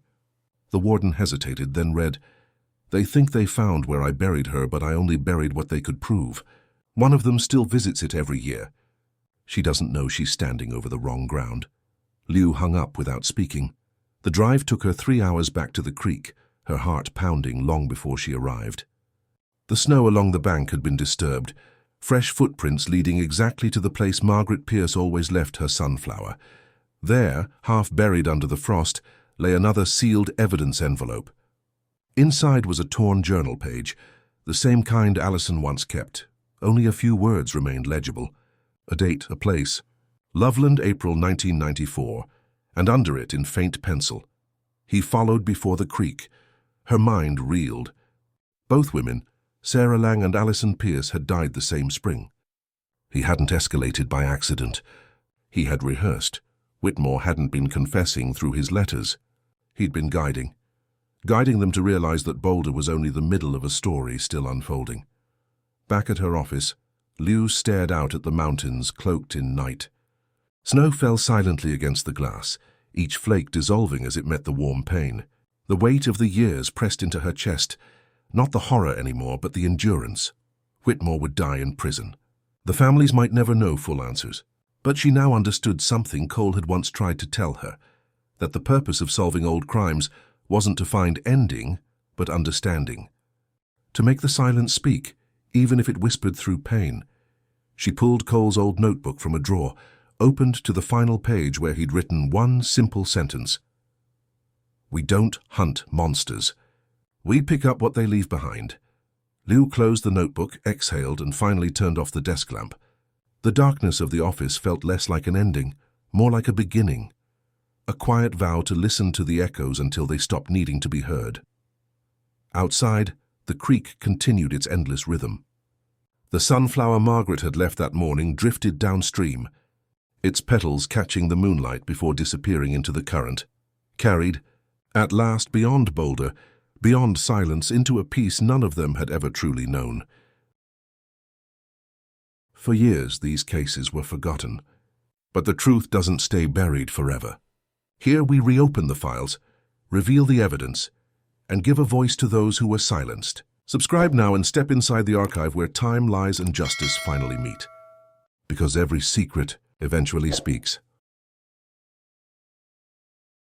The warden hesitated, then read, "They think they found where I buried her, but I only buried what they could prove. One of them still visits it every year. She doesn't know she's standing over the wrong ground." Liu hung up without speaking. The drive took her 3 hours back to the creek, her heart pounding long before she arrived. The snow along the bank had been disturbed, fresh footprints leading exactly to the place Margaret Pierce always left her sunflower. There, half buried under the frost, lay another sealed evidence envelope. Inside was a torn journal page, the same kind Allison once kept. Only a few words remained legible. A date, a place. Loveland, April 1994, and under it in faint pencil. He followed before the creek. Her mind reeled. Both women, Sarah Lang and Allison Pierce, had died the same spring. He hadn't escalated by accident. He had rehearsed. Whitmore hadn't been confessing through his letters. He'd been guiding. guiding them to realize that Boulder was only the middle of a story still unfolding. Back at her office, Liu stared out at the mountains cloaked in night. Snow fell silently against the glass, each flake dissolving as it met the warm pane. The weight of the years pressed into her chest, not the horror anymore, but the endurance. Whitmore would die in prison. The families might never know full answers, but she now understood something Cole had once tried to tell her, that the purpose of solving old crimes wasn't to find ending, but understanding. To make the silence speak, even if it whispered through pain. She pulled Cole's old notebook from a drawer, opened to the final page where he'd written one simple sentence. "We don't hunt monsters. We pick up what they leave behind." Liu closed the notebook, exhaled, and finally turned off the desk lamp. The darkness of the office felt less like an ending, more like a beginning. A quiet vow to listen to the echoes until they stopped needing to be heard. Outside, the creek continued its endless rhythm. The sunflower Margaret had left that morning drifted downstream, its petals catching the moonlight before disappearing into the current, carried, at last, beyond Boulder, beyond silence, into a peace none of them had ever truly known. For years, these cases were forgotten, but the truth doesn't stay buried forever. Here we reopen the files, reveal the evidence, and give a voice to those who were silenced. Subscribe now and step inside the archive where time, lies, and justice finally meet. Because every secret eventually speaks.